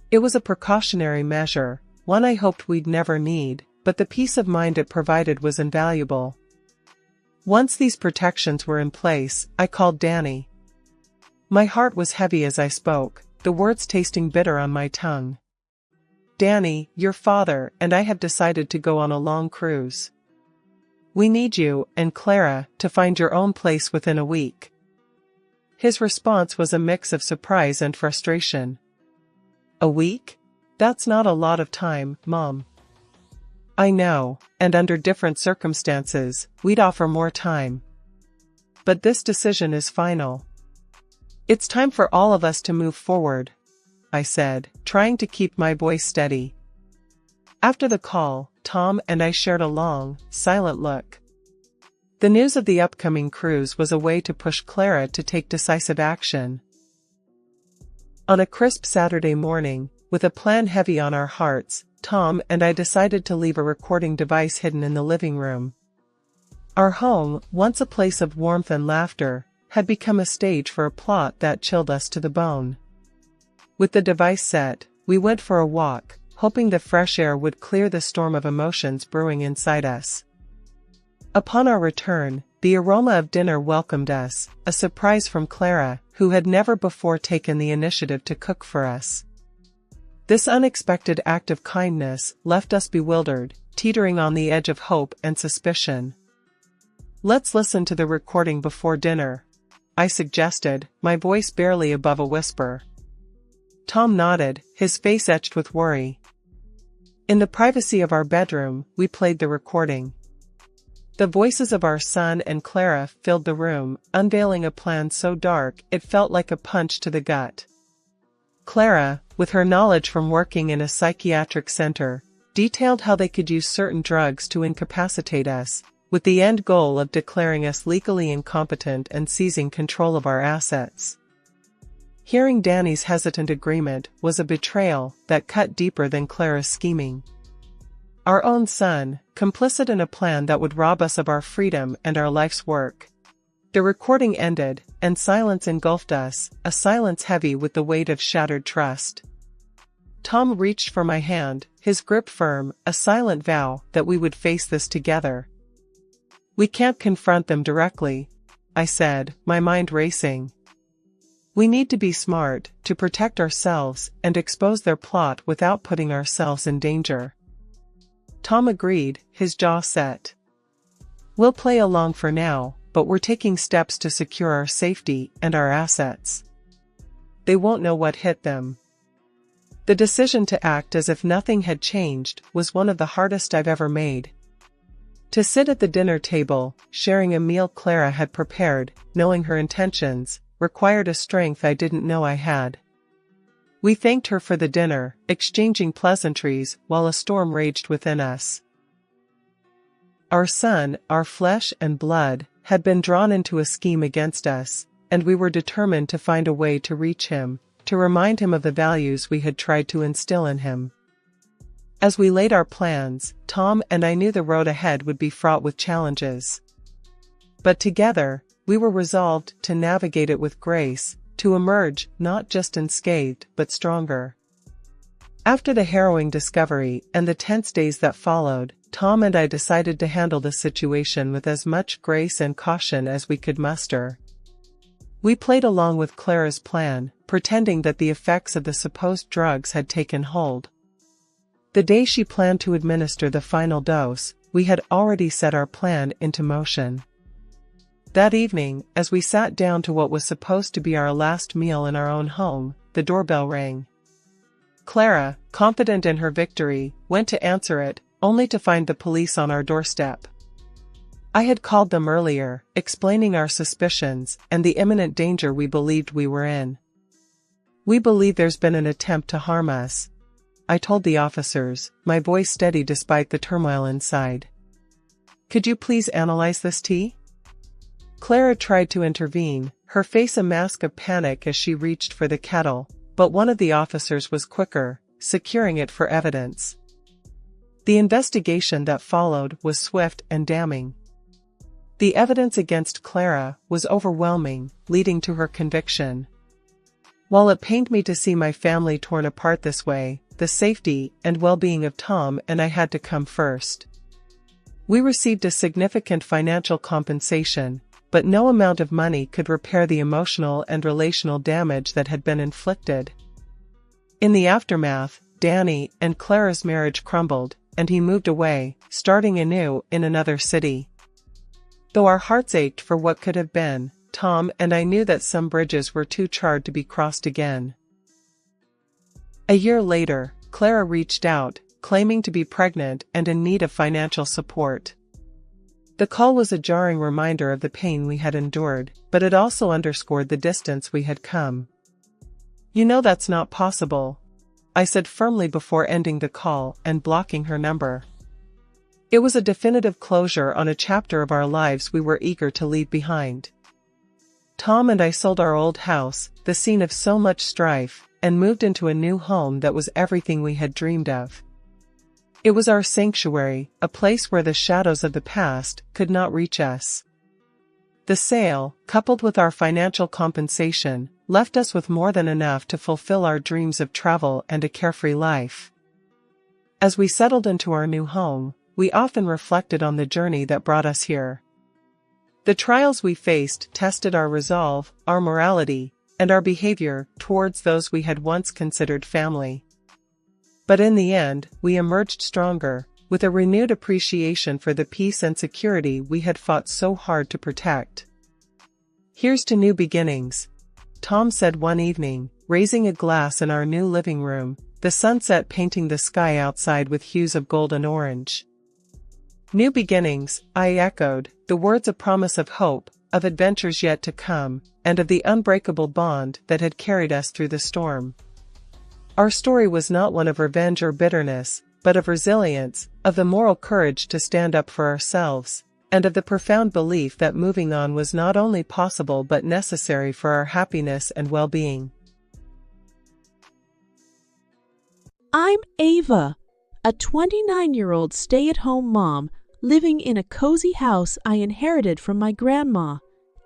It was a precautionary measure, one I hoped we'd never need, but the peace of mind it provided was invaluable. Once these protections were in place, I called Danny. My heart was heavy as I spoke, the words tasting bitter on my tongue. Danny, your father and I have decided to go on a long cruise. We need you and Clara to find your own place within a week. His response was a mix of surprise and frustration. A week? That's not a lot of time, Mom. I know, and under different circumstances, we'd offer more time. But this decision is final. It's time for all of us to move forward, I said, trying to keep my voice steady. After the call, Tom and I shared a long, silent look. The news of the upcoming cruise was a way to push Clara to take decisive action. On a crisp Saturday morning, with a plan heavy on our hearts, Tom and I decided to leave a recording device hidden in the living room. Our home, once a place of warmth and laughter, had become a stage for a plot that chilled us to the bone. With the device set, we went for a walk, hoping the fresh air would clear the storm of emotions brewing inside us. Upon our return, the aroma of dinner welcomed us, a surprise from Clara, who had never before taken the initiative to cook for us. This unexpected act of kindness left us bewildered, teetering on the edge of hope and suspicion. Let's listen to the recording before dinner, I suggested, my voice barely above a whisper. Tom nodded, his face etched with worry. In the privacy of our bedroom, we played the recording. The voices of our son and Clara filled the room, unveiling a plan so dark it felt like a punch to the gut. Clara, with her knowledge from working in a psychiatric center, detailed how they could use certain drugs to incapacitate us, with the end goal of declaring us legally incompetent and seizing control of our assets. Hearing Danny's hesitant agreement was a betrayal that cut deeper than Clara's scheming. Our own son, complicit in a plan that would rob us of our freedom and our life's work. The recording ended, and silence engulfed us, a silence heavy with the weight of shattered trust. Tom reached for my hand, his grip firm, a silent vow that we would face this together. "We can't confront them directly," I said, my mind racing. "We need to be smart, to protect ourselves and expose their plot without putting ourselves in danger." Tom agreed, his jaw set. "We'll play along for now, but we're taking steps to secure our safety and our assets. They won't know what hit them." The decision to act as if nothing had changed was one of the hardest I've ever made. To sit at the dinner table, sharing a meal Clara had prepared, knowing her intentions, required a strength I didn't know I had. We thanked her for the dinner, exchanging pleasantries while a storm raged within us. Our son, our flesh and blood, had been drawn into a scheme against us, and we were determined to find a way to reach him, to remind him of the values we had tried to instill in him. As we laid our plans, Tom and I knew the road ahead would be fraught with challenges. But together, we were resolved to navigate it with grace, to emerge not just unscathed but stronger. After the harrowing discovery and the tense days that followed, Tom and I decided to handle the situation with as much grace and caution as we could muster. We played along with Clara's plan, pretending that the effects of the supposed drugs had taken hold. The day she planned to administer the final dose, we had already set our plan into motion. That evening, as we sat down to what was supposed to be our last meal in our own home, the doorbell rang. Clara, confident in her victory, went to answer it, only to find the police on our doorstep. I had called them earlier, explaining our suspicions and the imminent danger we believed we were in. "We believe there's been an attempt to harm us," I told the officers, my voice steady despite the turmoil inside. "Could you please analyze this tea?" Clara tried to intervene, her face a mask of panic as she reached for the kettle, but one of the officers was quicker, securing it for evidence. The investigation that followed was swift and damning. The evidence against Clara was overwhelming, leading to her conviction. While it pained me to see my family torn apart this way, the safety and well-being of Tom and I had to come first. We received a significant financial compensation, but no amount of money could repair the emotional and relational damage that had been inflicted. In the aftermath, Danny and Clara's marriage crumbled, and he moved away, starting anew in another city. Though our hearts ached for what could have been, Tom and I knew that some bridges were too charred to be crossed again. A year later, Clara reached out, claiming to be pregnant and in need of financial support. The call was a jarring reminder of the pain we had endured, but it also underscored the distance we had come. "You know that's not possible," I said firmly before ending the call and blocking her number. It was a definitive closure on a chapter of our lives we were eager to leave behind. Tom and I sold our old house, the scene of so much strife, and moved into a new home that was everything we had dreamed of. It was our sanctuary, a place where the shadows of the past could not reach us. The sale, coupled with our financial compensation, left us with more than enough to fulfill our dreams of travel and a carefree life. As we settled into our new home, we often reflected on the journey that brought us here. The trials we faced tested our resolve, our morality, and our behavior towards those we had once considered family. But in the end, we emerged stronger, with a renewed appreciation for the peace and security we had fought so hard to protect. "Here's to new beginnings," Tom said one evening, raising a glass in our new living room, the sunset painting the sky outside with hues of gold and orange. "New beginnings," I echoed, the words a promise of hope, of adventures yet to come, and of the unbreakable bond that had carried us through the storm. Our story was not one of revenge or bitterness, but of resilience, of the moral courage to stand up for ourselves, and of the profound belief that moving on was not only possible but necessary for our happiness and well-being. I'm Ava, a 29-year-old stay-at-home mom living in a cozy house I inherited from my grandma,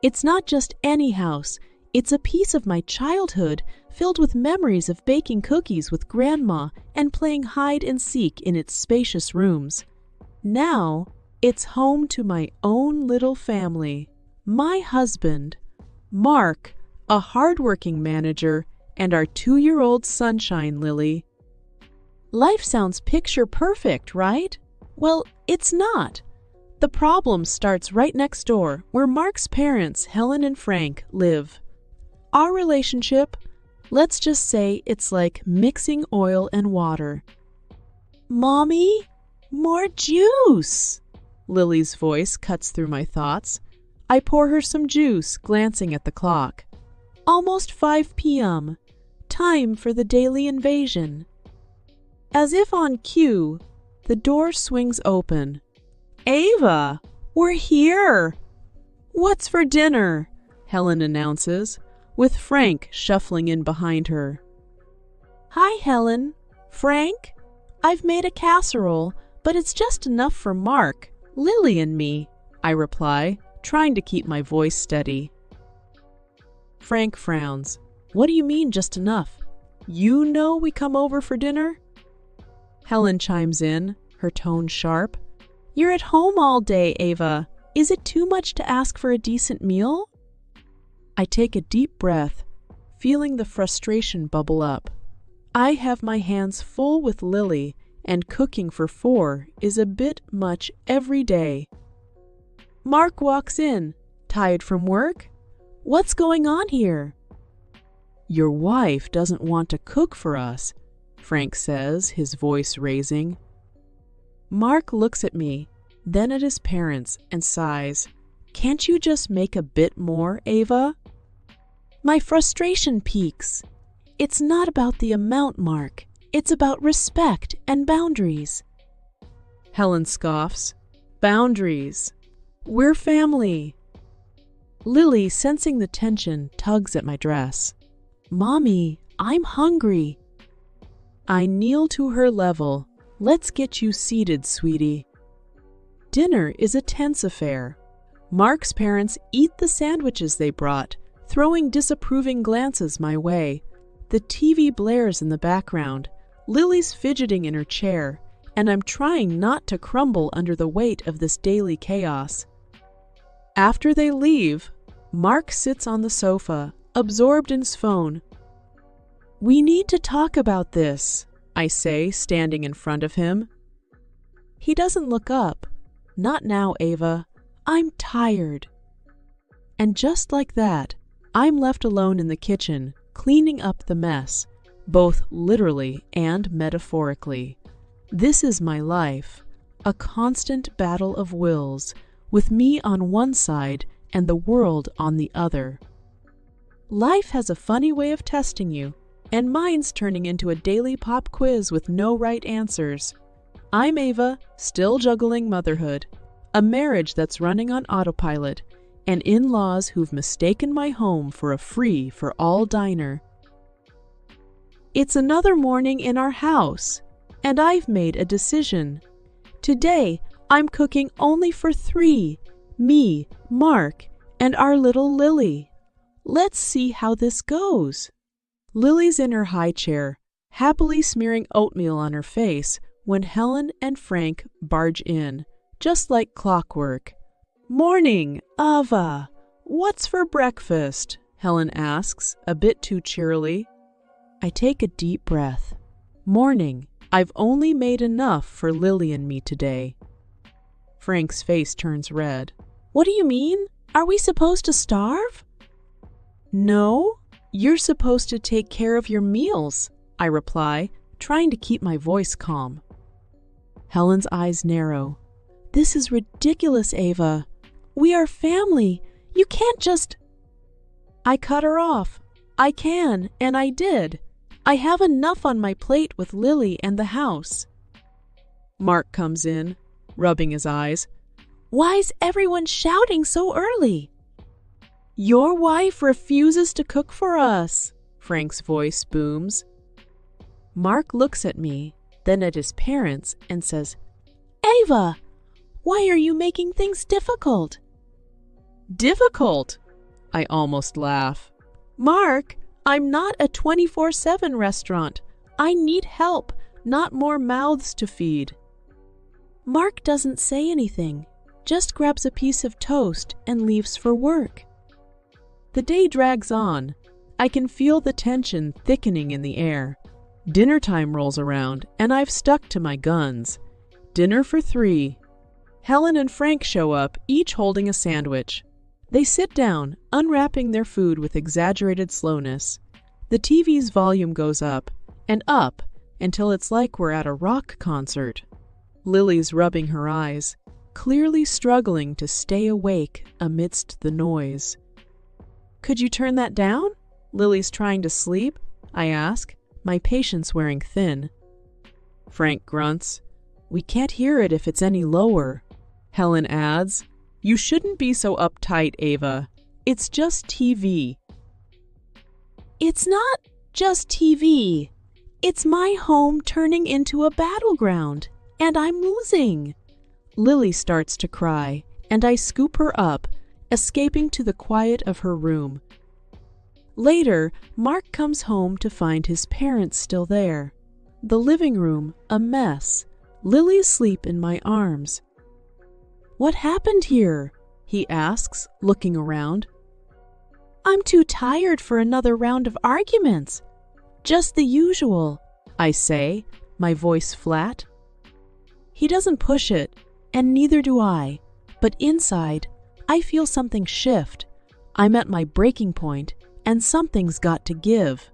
It's not just any house. It's a piece of my childhood filled with memories of baking cookies with Grandma and playing hide and seek in its spacious rooms. Now, it's home to my own little family. My husband, Mark, a hardworking manager, and our 2-year-old sunshine, Lily. Life sounds picture perfect, right? Well, it's not. The problem starts right next door, where Mark's parents, Helen and Frank, live. Our relationship, let's just say it's like mixing oil and water. Mommy, more juice! Lily's voice cuts through my thoughts. I pour her some juice, glancing at the clock. Almost 5 p.m. Time for the daily invasion. As if on cue, the door swings open. Ava, we're here! What's for dinner? Helen announces, with Frank shuffling in behind her. Hi, Helen. Frank? I've made a casserole, but it's just enough for Mark, Lily, and me, I reply, trying to keep my voice steady. Frank frowns. What do you mean, just enough? You know we come over for dinner? Helen chimes in, her tone sharp. You're at home all day, Ava. Is it too much to ask for a decent meal? I take a deep breath, feeling the frustration bubble up. I have my hands full with Lily, and cooking for 4 is a bit much every day. Mark walks in, tired from work. What's going on here? Your wife doesn't want to cook for us, Frank says, his voice raising. Mark looks at me, then at his parents, and sighs. Can't you just make a bit more, Ava? My frustration peaks. It's not about the amount, Mark. It's about respect and boundaries. Helen scoffs. Boundaries. We're family. Lily, sensing the tension, tugs at my dress. Mommy, I'm hungry. I kneel to her level. Let's get you seated, sweetie. Dinner is a tense affair. Mark's parents eat the sandwiches they brought, throwing disapproving glances my way. The TV blares in the background. Lily's fidgeting in her chair, and I'm trying not to crumble under the weight of this daily chaos. After they leave, Mark sits on the sofa, absorbed in his phone. We need to talk about this, I say, standing in front of him. He doesn't look up. Not now, Ava. I'm tired. And just like that, I'm left alone in the kitchen, cleaning up the mess, both literally and metaphorically. This is my life, a constant battle of wills, with me on one side and the world on the other. Life has a funny way of testing you, and mine's turning into a daily pop quiz with no right answers. I'm Ava, still juggling motherhood, a marriage that's running on autopilot, and in-laws who've mistaken my home for a free-for-all diner. It's another morning in our house, and I've made a decision. Today, I'm cooking only for 3, me, Mark, and our little Lily. Let's see how this goes. Lily's in her high chair, happily smearing oatmeal on her face when Helen and Frank barge in, just like clockwork. Morning, Ava. What's for breakfast? Helen asks, a bit too cheerily. I take a deep breath. Morning. I've only made enough for Lily and me today. Frank's face turns red. What do you mean? Are we supposed to starve? No, you're supposed to take care of your meals, I reply, trying to keep my voice calm. Helen's eyes narrow. This is ridiculous, Ava. We are family. You can't just... I cut her off. I can, and I did. I have enough on my plate with Lily and the house. Mark comes in, rubbing his eyes. Why's everyone shouting so early? Your wife refuses to cook for us, Frank's voice booms. Mark looks at me, then at his parents, and says, Ava, why are you making things difficult? Difficult? I almost laugh. Mark, I'm not a 24/7 restaurant. I need help, not more mouths to feed. Mark doesn't say anything, just grabs a piece of toast and leaves for work. The day drags on. I can feel the tension thickening in the air. Dinner time rolls around, and I've stuck to my guns. Dinner for 3. Helen and Frank show up, each holding a sandwich. They sit down, unwrapping their food with exaggerated slowness. The TV's volume goes up, and up, until it's like we're at a rock concert. Lily's rubbing her eyes, clearly struggling to stay awake amidst the noise. Could you turn that down? Lily's trying to sleep, I ask, my patience wearing thin. Frank grunts. We can't hear it if it's any lower. Helen adds, You shouldn't be so uptight, Ava. It's just TV. It's not just TV. It's my home turning into a battleground, and I'm losing. Lily starts to cry, and I scoop her up, escaping to the quiet of her room. Later, Mark comes home to find his parents still there. The living room, a mess. Lily asleep in my arms. What happened here? He asks, looking around. I'm too tired for another round of arguments. Just the usual, I say, my voice flat. He doesn't push it, and neither do I, but inside, I feel something shift. I'm at my breaking point, and something's got to give.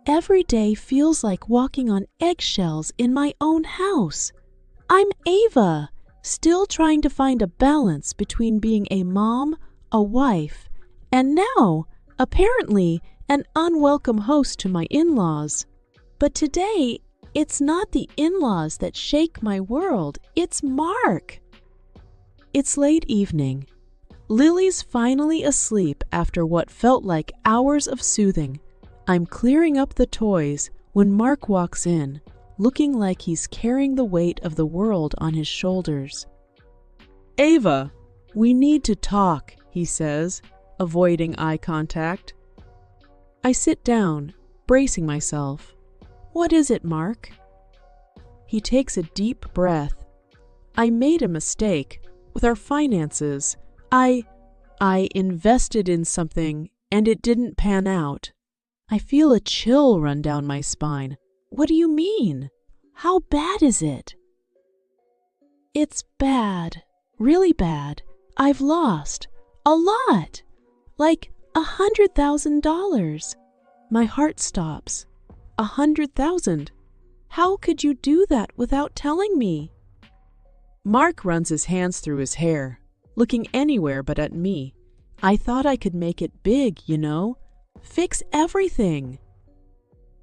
Every day feels like walking on eggshells in my own house. I'm Ava, still trying to find a balance between being a mom, a wife, and now, apparently, an unwelcome host to my in-laws. But today, it's not the in-laws that shake my world, it's Mark. It's late evening. Lily's finally asleep after what felt like hours of soothing. I'm clearing up the toys when Mark walks in, looking like he's carrying the weight of the world on his shoulders. Ava, we need to talk, he says, avoiding eye contact. I sit down, bracing myself. What is it, Mark? He takes a deep breath. I made a mistake with our finances. I invested in something and it didn't pan out. I feel a chill run down my spine. What do you mean? How bad is it? It's bad, really bad. I've lost a lot, like $100,000. My heart stops. 100,000. How could you do that without telling me? Mark runs his hands through his hair, looking anywhere but at me. I thought I could make it big, you know. Fix everything.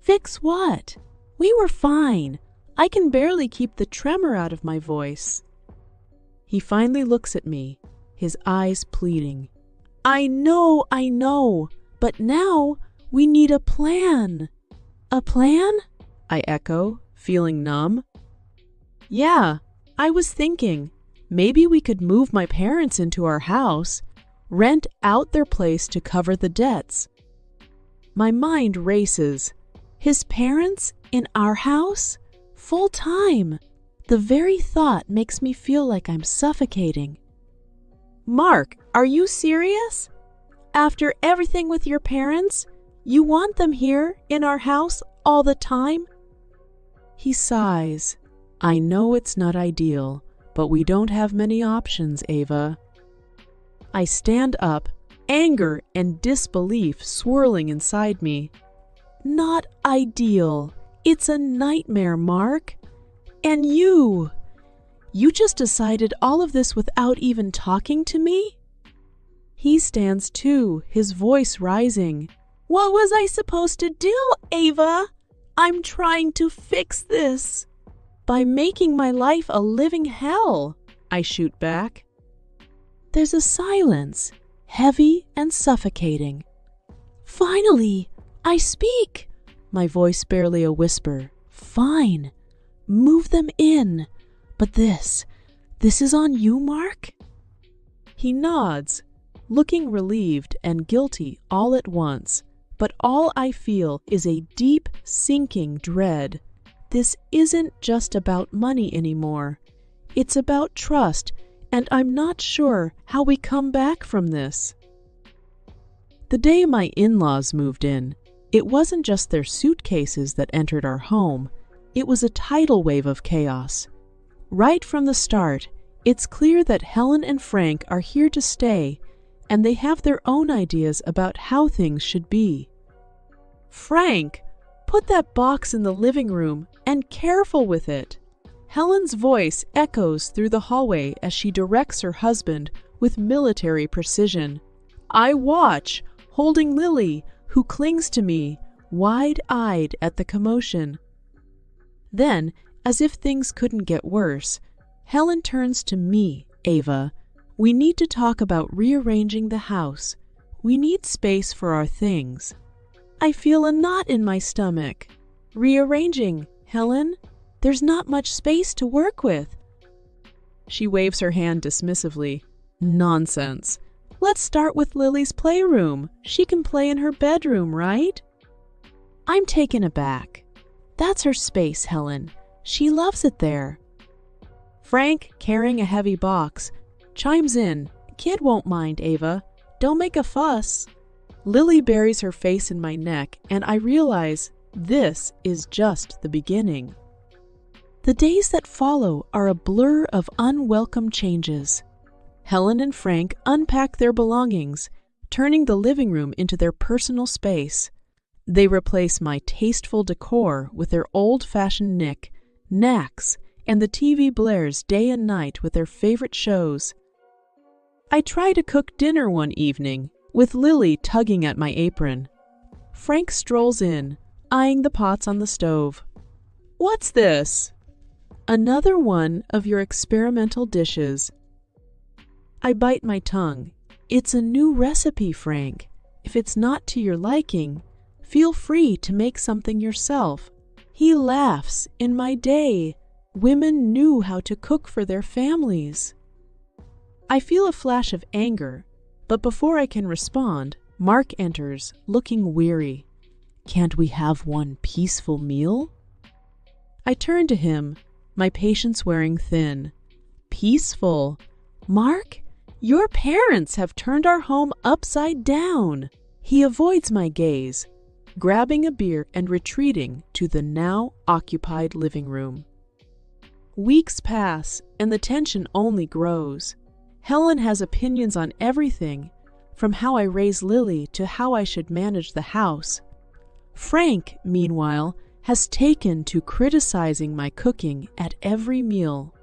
Fix what? We were fine. I can barely keep the tremor out of my voice. He finally looks at me, his eyes pleading. I know, but now we need a plan. A plan? I echo, feeling numb. Yeah, I was thinking, maybe we could move my parents into our house, rent out their place to cover the debts. My mind races. His parents in our house? Full time. The very thought makes me feel like I'm suffocating. Mark, are you serious? After everything with your parents, you want them here in our house all the time? He sighs. I know it's not ideal, but we don't have many options, Ava. I stand up, anger and disbelief swirling inside me. Not ideal. It's a nightmare, Mark. And you just decided all of this without even talking to me? He stands too, his voice rising. What was I supposed to do, Ava? I'm trying to fix this. By making my life a living hell, I shoot back. There's a silence, heavy and suffocating. Finally, I speak, my voice barely a whisper. Fine, move them in. But this is on you, Mark? He nods. looking relieved and guilty all at once. But all I feel is a deep, sinking dread. This isn't just about money anymore. It's about trust, and I'm not sure how we come back from this. The day my in-laws moved in, it wasn't just their suitcases that entered our home. It was a tidal wave of chaos. Right from the start, it's clear that Helen and Frank are here to stay, and they have their own ideas about how things should be. "Frank, put that box in the living room, and careful with it." Helen's voice echoes through the hallway as she directs her husband with military precision. I watch, holding Lily, who clings to me, wide-eyed at the commotion. Then, as if things couldn't get worse, Helen turns to me. "Ava, we need to talk about rearranging the house. We need space for our things." I feel a knot in my stomach. "Rearranging, Helen? There's not much space to work with." She waves her hand dismissively. "Nonsense. Let's start with Lily's playroom. She can play in her bedroom, right?" I'm taken aback. "That's her space, Helen. She loves it there." Frank, carrying a heavy box, chimes in. "Kid won't mind, Ava. Don't make a fuss." Lily buries her face in my neck, and I realize this is just the beginning. The days that follow are a blur of unwelcome changes. Helen and Frank unpack their belongings, turning the living room into their personal space. They replace my tasteful decor with their old-fashioned knacks, and the TV blares day and night with their favorite shows. I try to cook dinner one evening, with Lily tugging at my apron. Frank strolls in, eyeing the pots on the stove. "What's this?" "Another one of your experimental dishes." I bite my tongue. "It's a new recipe, Frank. If it's not to your liking, feel free to make something yourself." He laughs. "In my day, women knew how to cook for their families." I feel a flash of anger, but before I can respond, Mark enters, looking weary. "Can't we have one peaceful meal?" I turn to him, my patience wearing thin. "Peaceful? Mark, your parents have turned our home upside down." He avoids my gaze, grabbing a beer and retreating to the now occupied living room. Weeks pass, and the tension only grows. Helen has opinions on everything, from how I raise Lily to how I should manage the house. Frank, meanwhile, has taken to criticizing my cooking at every meal.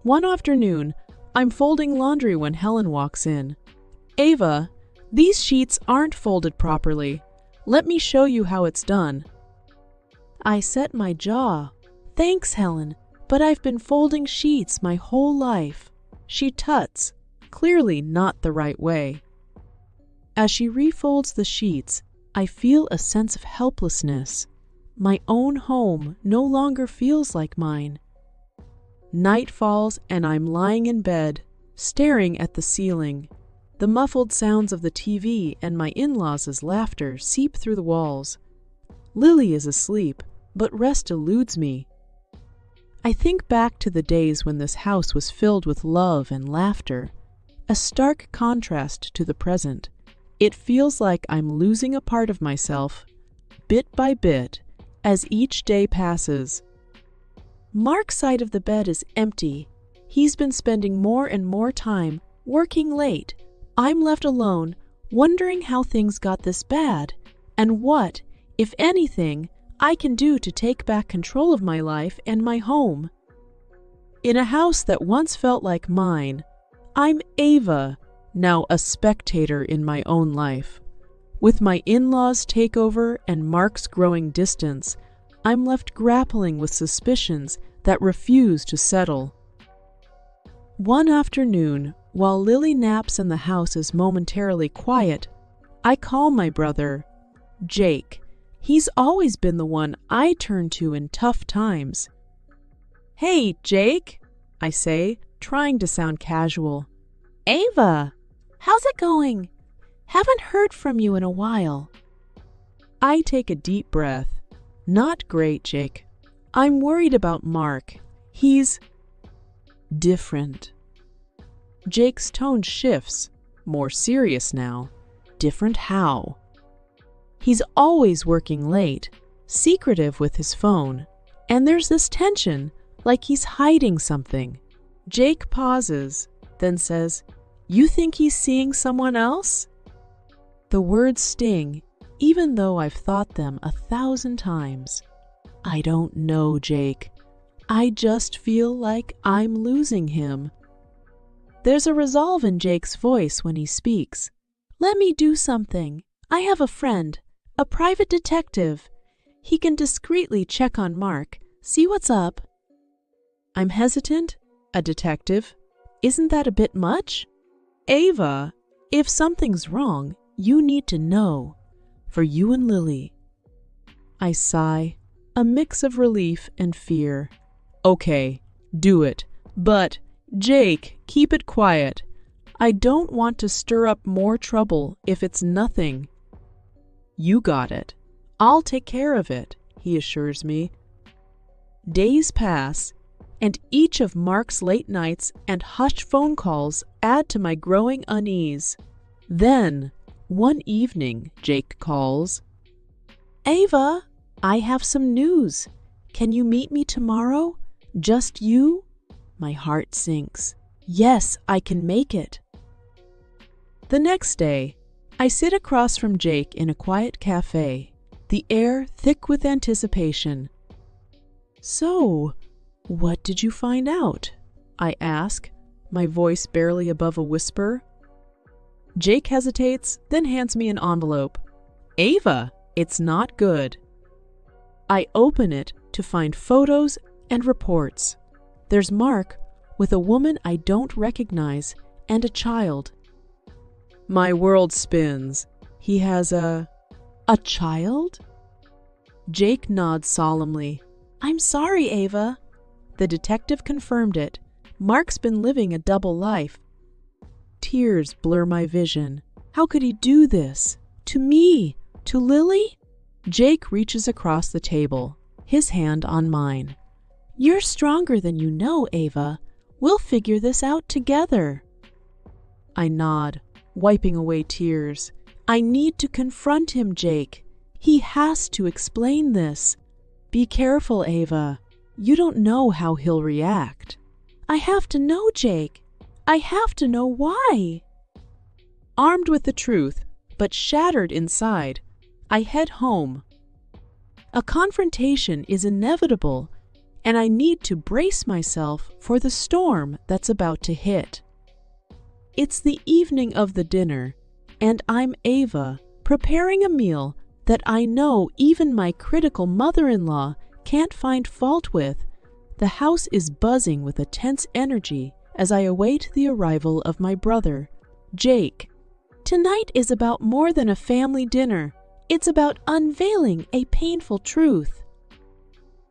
One afternoon, I'm folding laundry when Helen walks in. "Ava, these sheets aren't folded properly. Let me show you how it's done." I set my jaw. "Thanks, Helen, but I've been folding sheets my whole life." She tuts, clearly not the right way. As she refolds the sheets, I feel a sense of helplessness. My own home no longer feels like mine. Night falls and I'm lying in bed, staring at the ceiling. The muffled sounds of the TV and my in-laws' laughter seep through the walls. Lily is asleep, but rest eludes me. I think back to the days when this house was filled with love and laughter, a stark contrast to the present. It feels like I'm losing a part of myself, bit by bit, as each day passes. Mark's side of the bed is empty. He's been spending more and more time working late. I'm left alone, wondering how things got this bad, and what, if anything, I can do to take back control of my life and my home. In a house that once felt like mine, I'm Ava, now a spectator in my own life. With my in-laws' takeover and Mark's growing distance, I'm left grappling with suspicions that refuse to settle. One afternoon, while Lily naps and the house is momentarily quiet, I call my brother, Jake. He's always been the one I turn to in tough times. "Hey, Jake," I say, trying to sound casual. "Ava, How's it going? Haven't heard from you in a while. I take a deep breath. Not great, Jake. I'm worried about Mark. He's different. Jake's tone shifts, more serious now. Different how? He's always working late, secretive with his phone, and there's this tension, like he's hiding something. Jake pauses, then says, "You think he's seeing someone else?" The words sting, even though I've thought them 1,000 times. I don't know, Jake. I just feel like I'm losing him. There's a resolve in Jake's voice when he speaks. Let me do something. I have a friend, a private detective. He can discreetly check on Mark, see what's up. I'm hesitant. A detective? Isn't that a bit much? Ava, if something's wrong, you need to know. For you and Lily. I sigh, a mix of relief and fear. Okay, do it. But, Jake, keep it quiet. I don't want to stir up more trouble if it's nothing. You got it. I'll take care of it, he assures me. Days pass, and each of Mark's late nights and hushed phone calls add to my growing unease. Then, one evening, Jake calls. Ava, I have some news. Can you meet me tomorrow? Just you? My heart sinks. Yes, I can make it. The next day, I sit across from Jake in a quiet cafe, the air thick with anticipation. So, what did you find out? I ask, my voice barely above a whisper. Jake hesitates, then hands me an envelope. Ava, it's not good. I open it to find photos and reports. There's Mark with a woman I don't recognize and a child. My world spins. He has a child? Jake nods solemnly. I'm sorry, Ava. The detective confirmed it. Mark's been living a double life. Tears blur my vision. How could he do this? To me? To Lily? Jake reaches across the table, his hand on mine. You're stronger than you know, Ava. We'll figure this out together. I nod, wiping away tears. I need to confront him, Jake. He has to explain this. Be careful, Ava. You don't know how he'll react. I have to know, Jake. I have to know why. Armed with the truth, but shattered inside, I head home. A confrontation is inevitable, and I need to brace myself for the storm that's about to hit. It's the evening of the dinner, and I'm Ava, preparing a meal that I know even my critical mother-in-law can't find fault with. The house is buzzing with a tense energy as I await the arrival of my brother, Jake. Tonight is about more than a family dinner. It's about unveiling a painful truth.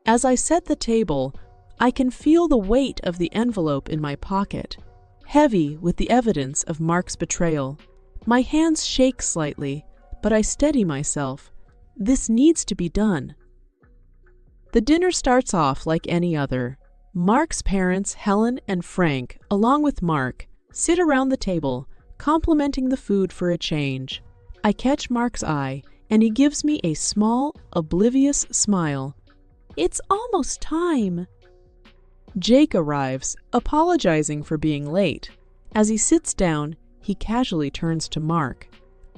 As I set the table, I can feel the weight of the envelope in my pocket, heavy with the evidence of Mark's betrayal. My hands shake slightly, but I steady myself. This needs to be done. The dinner starts off like any other. Mark's parents, Helen and Frank, along with Mark, sit around the table, complimenting the food for a change. I catch Mark's eye, and he gives me a small, oblivious smile. It's almost time. Jake arrives, apologizing for being late. As he sits down, he casually turns to Mark.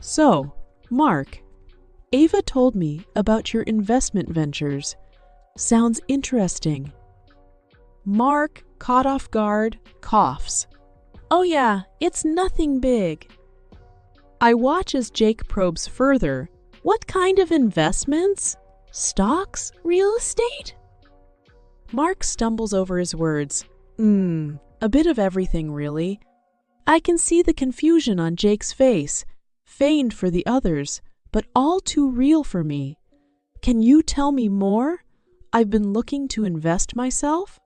So, Mark, Ava told me about your investment ventures. Sounds interesting. Mark, caught off guard, coughs. Oh yeah, it's nothing big. I watch as Jake probes further. What kind of investments? Stocks? Real estate? Mark stumbles over his words. A bit of everything, really. I can see the confusion on Jake's face, feigned for the others, but all too real for me. Can you tell me more? I've been looking to invest myself?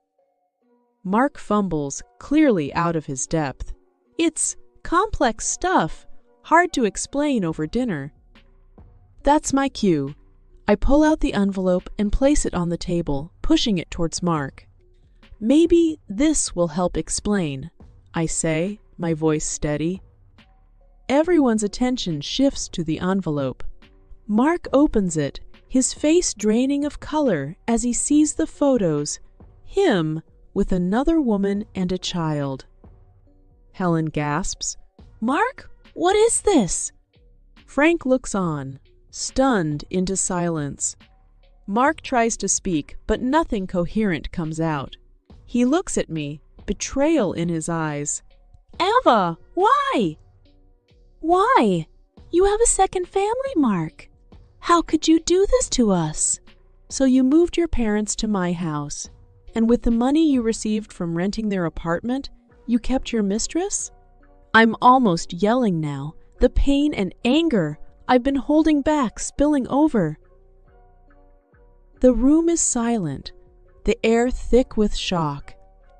Mark fumbles, clearly out of his depth. It's Complex stuff, hard to explain over dinner. That's my cue. I pull out the envelope and place it on the table, pushing it towards Mark. Maybe this will help explain, I say, my voice steady. Everyone's attention shifts to the envelope. Mark opens it, his face draining of color as he sees the photos, him with another woman and a child. Helen gasps, "Mark, what is this?" Frank looks on, stunned into silence. Mark tries to speak, but nothing coherent comes out. He looks at me, betrayal in his eyes. "Eva, why?" "Why? You have a second family, Mark. How could you do this to us?" "So you moved your parents to my house, and with the money you received from renting their apartment, you kept your mistress?" I'm almost yelling now, the pain and anger I've been holding back spilling over. The room is silent, the air thick with shock.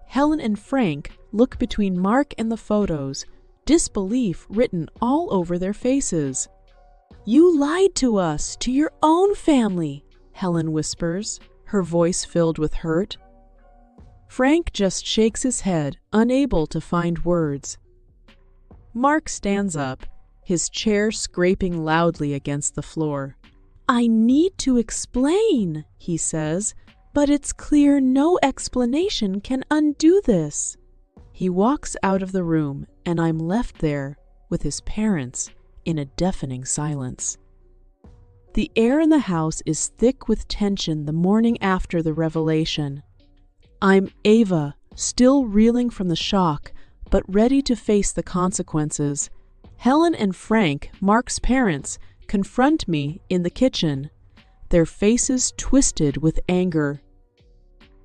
Helen and Frank look between Mark and the photos, disbelief written all over their faces. "You lied to us, to your own family," Helen whispers, her voice filled with hurt. Frank just shakes his head, unable to find words. Mark stands up, his chair scraping loudly against the floor. "I need to explain," he says, "but it's clear no explanation can undo this." He walks out of the room, and I'm left there with his parents in a deafening silence. The air in the house is thick with tension the morning after the revelation. I'm Eva, still reeling from the shock, but ready to face the consequences. Helen and Frank, Mark's parents, confront me in the kitchen, their faces twisted with anger.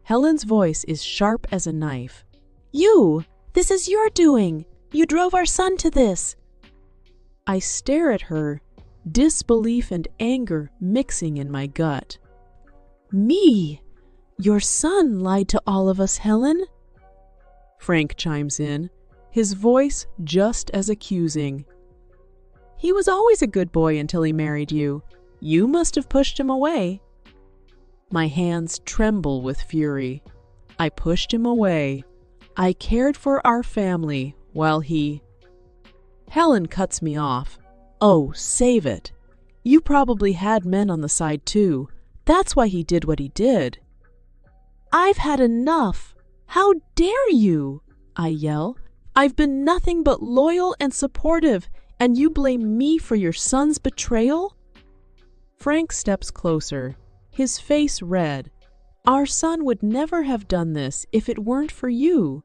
Helen's voice is sharp as a knife. This is your doing. You drove our son to this." I stare at her, disbelief and anger mixing in my gut. "Me? Your son lied to all of us, Helen?" Frank chimes in, his voice just as accusing. "He was always a good boy until he married you. You must have pushed him away." My hands tremble with fury. I pushed him away. I cared for our family while he... Helen cuts me off. "Oh, save it. You probably had men on the side too. That's why he did what he did." "I've had enough. How dare you?" I yell. "I've been nothing but loyal and supportive, and you blame me for your son's betrayal?" Frank steps closer, his face red. "Our son would never have done this if it weren't for you."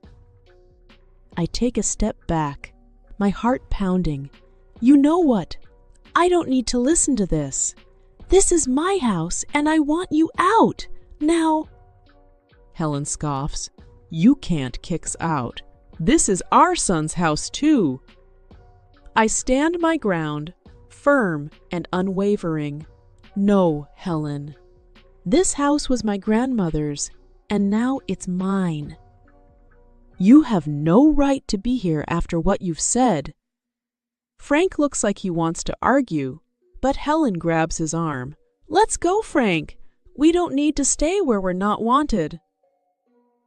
I take a step back, my heart pounding. "You know what? I don't need to listen to this. This is my house, and I want you out. Now..." Helen scoffs. "You can't kick us out. This is our son's house too." I stand my ground, firm and unwavering. "No, Helen. This house was my grandmother's, and now it's mine. You have no right to be here after what you've said." Frank looks like he wants to argue, but Helen grabs his arm. "Let's go, Frank. We don't need to stay where we're not wanted."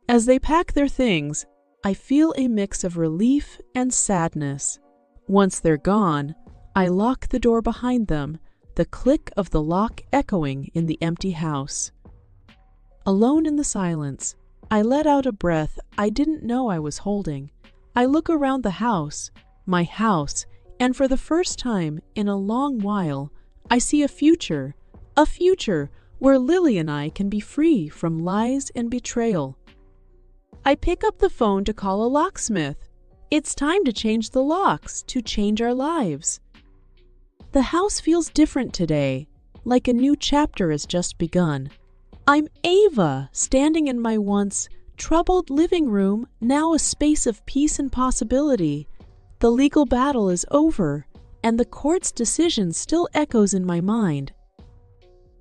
As they pack their things, I feel a mix of relief and sadness. Once they're gone, I lock the door behind them, the click of the lock echoing in the empty house. Alone in the silence, I let out a breath I didn't know I was holding. I look around the house, my house, and for the first time in a long while, I see a future where Lily and I can be free from lies and betrayal. I pick up the phone to call a locksmith. It's time to change the locks, to change our lives. The house feels different today, like a new chapter has just begun. I'm Eva, standing in my once troubled living room, now a space of peace and possibility. The legal battle is over, and the court's decision still echoes in my mind.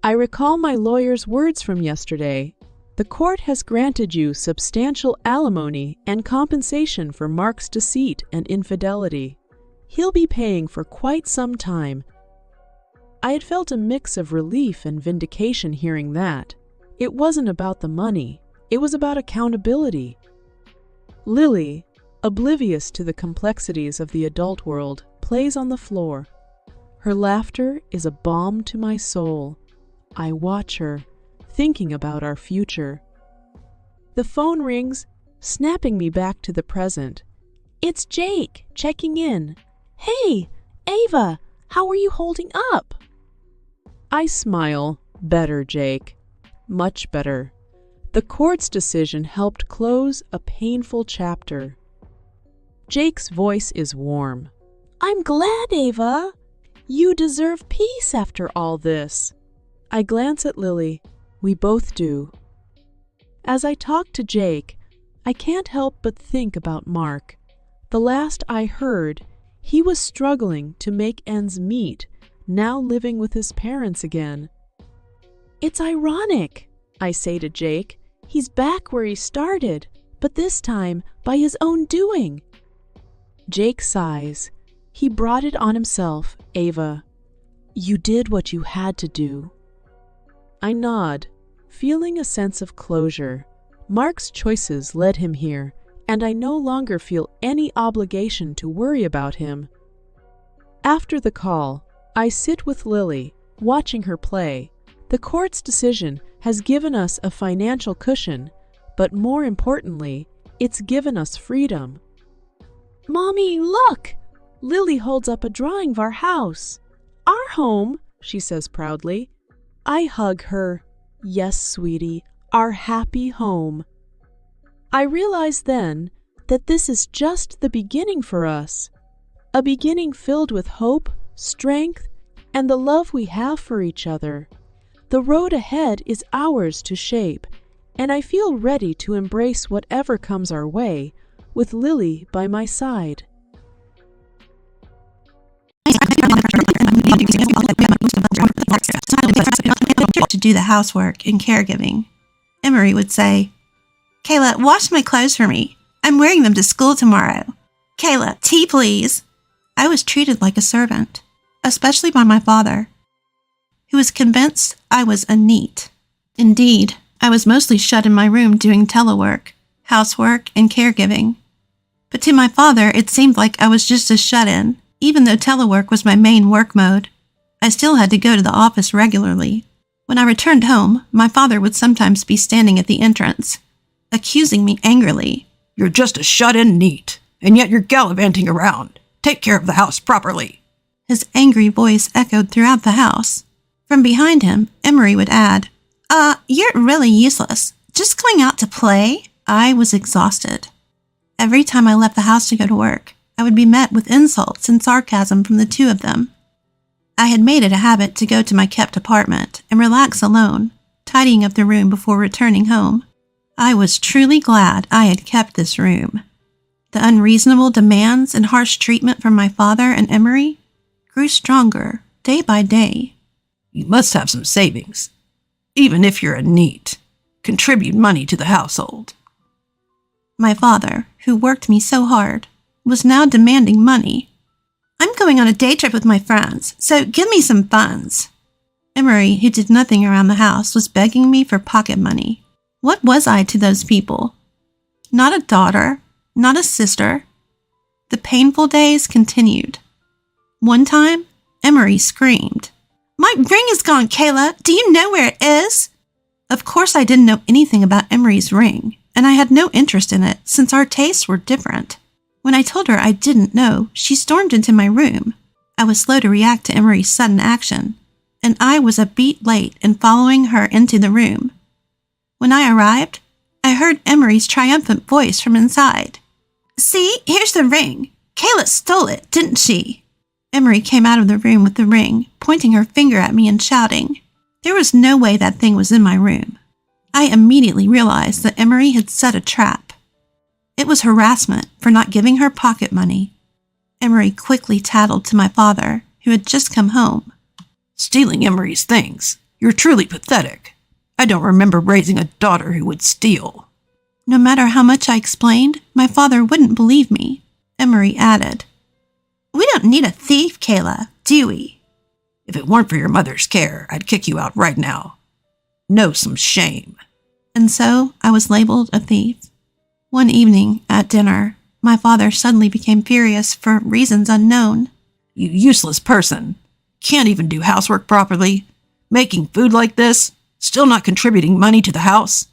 I recall my lawyer's words from yesterday. The court has granted you substantial alimony and compensation for Mark's deceit and infidelity. He'll be paying for quite some time. I had felt a mix of relief and vindication hearing that. It wasn't about the money. It was about accountability. Lily, oblivious to the complexities of the adult world, plays on the floor. Her laughter is a balm to my soul. I watch her, thinking about our future. The phone rings, snapping me back to the present. It's Jake, checking in. Hey, Ava, how are you holding up? I smile. Better, Jake. Much better. The court's decision helped close a painful chapter. Jake's voice is warm. I'm glad, Ava. You deserve peace after all this. I glance at Lily. We both do. As I talk to Jake, I can't help but think about Mark. The last I heard, he was struggling to make ends meet, now living with his parents again. It's ironic, I say to Jake. He's back where he started, but this time by his own doing. Jake sighs. He brought it on himself, Ava. You did what you had to do. I nod, feeling a sense of closure. Mark's choices led him here, and I no longer feel any obligation to worry about him. After the call, I sit with Lily, watching her play. The court's decision has given us a financial cushion, but more importantly, it's given us freedom. Mommy, look! Lily holds up a drawing of our house. Our home, she says proudly. I hug her. Yes, sweetie, our happy home. I realize then that this is just the beginning for us. A beginning filled with hope, strength, and the love we have for each other. The road ahead is ours to shape, and I feel ready to embrace whatever comes our way, with Lily by my side. To do the housework and caregiving. Emery would say, Kayla, wash my clothes for me. I'm wearing them to school tomorrow. Kayla, tea please. I was treated like a servant, especially by my father, who was convinced I was a NEET. Indeed, I was mostly shut in my room doing telework, housework, and caregiving. But to my father, it seemed like I was just a shut-in. Even though telework was my main work mode, I still had to go to the office regularly. When I returned home, my father would sometimes be standing at the entrance, accusing me angrily. You're just a shut-in NEET, and yet you're gallivanting around. Take care of the house properly. His angry voice echoed throughout the house. From behind him, Emery would add, you're really useless. Just going out to play? I was exhausted. Every time I left the house to go to work, I would be met with insults and sarcasm from the two of them. I had made it a habit to go to my kept apartment and relax alone, tidying up the room before returning home. I was truly glad I had kept this room. The unreasonable demands and harsh treatment from my father and Emery grew stronger day by day. You must have some savings. Even if you're a NEET, contribute money to the household. My father, who worked me so hard, was now demanding money. I'm going on a day trip with my friends, so give me some funds. Emery, who did nothing around the house, was begging me for pocket money. What was I to those people? Not a daughter, not a sister. The painful days continued. One time, Emery screamed, My ring is gone, Kayla. Do you know where it is? Of course I didn't know anything about Emery's ring, and I had no interest in it since our tastes were different. When I told her I didn't know, she stormed into my room. I was slow to react to Emery's sudden action, and I was a beat late in following her into the room. When I arrived, I heard Emery's triumphant voice from inside. See, here's the ring. Kayla stole it, didn't she? Emery came out of the room with the ring, pointing her finger at me and shouting. There was no way that thing was in my room. I immediately realized that Emery had set a trap. It was harassment for not giving her pocket money. Emery quickly tattled to my father, who had just come home. Stealing Emery's things. You're truly pathetic. I don't remember raising a daughter who would steal." No matter how much I explained, my father wouldn't believe me. Emery added, "We don't need a thief, Kayla, do we?" "If it weren't for your mother's care, I'd kick you out right now. Know some shame." And so I was labeled a thief. One evening at dinner, my father suddenly became furious for reasons unknown. "You useless person. Can't even do housework properly. Making food like this. Still not contributing money to the house.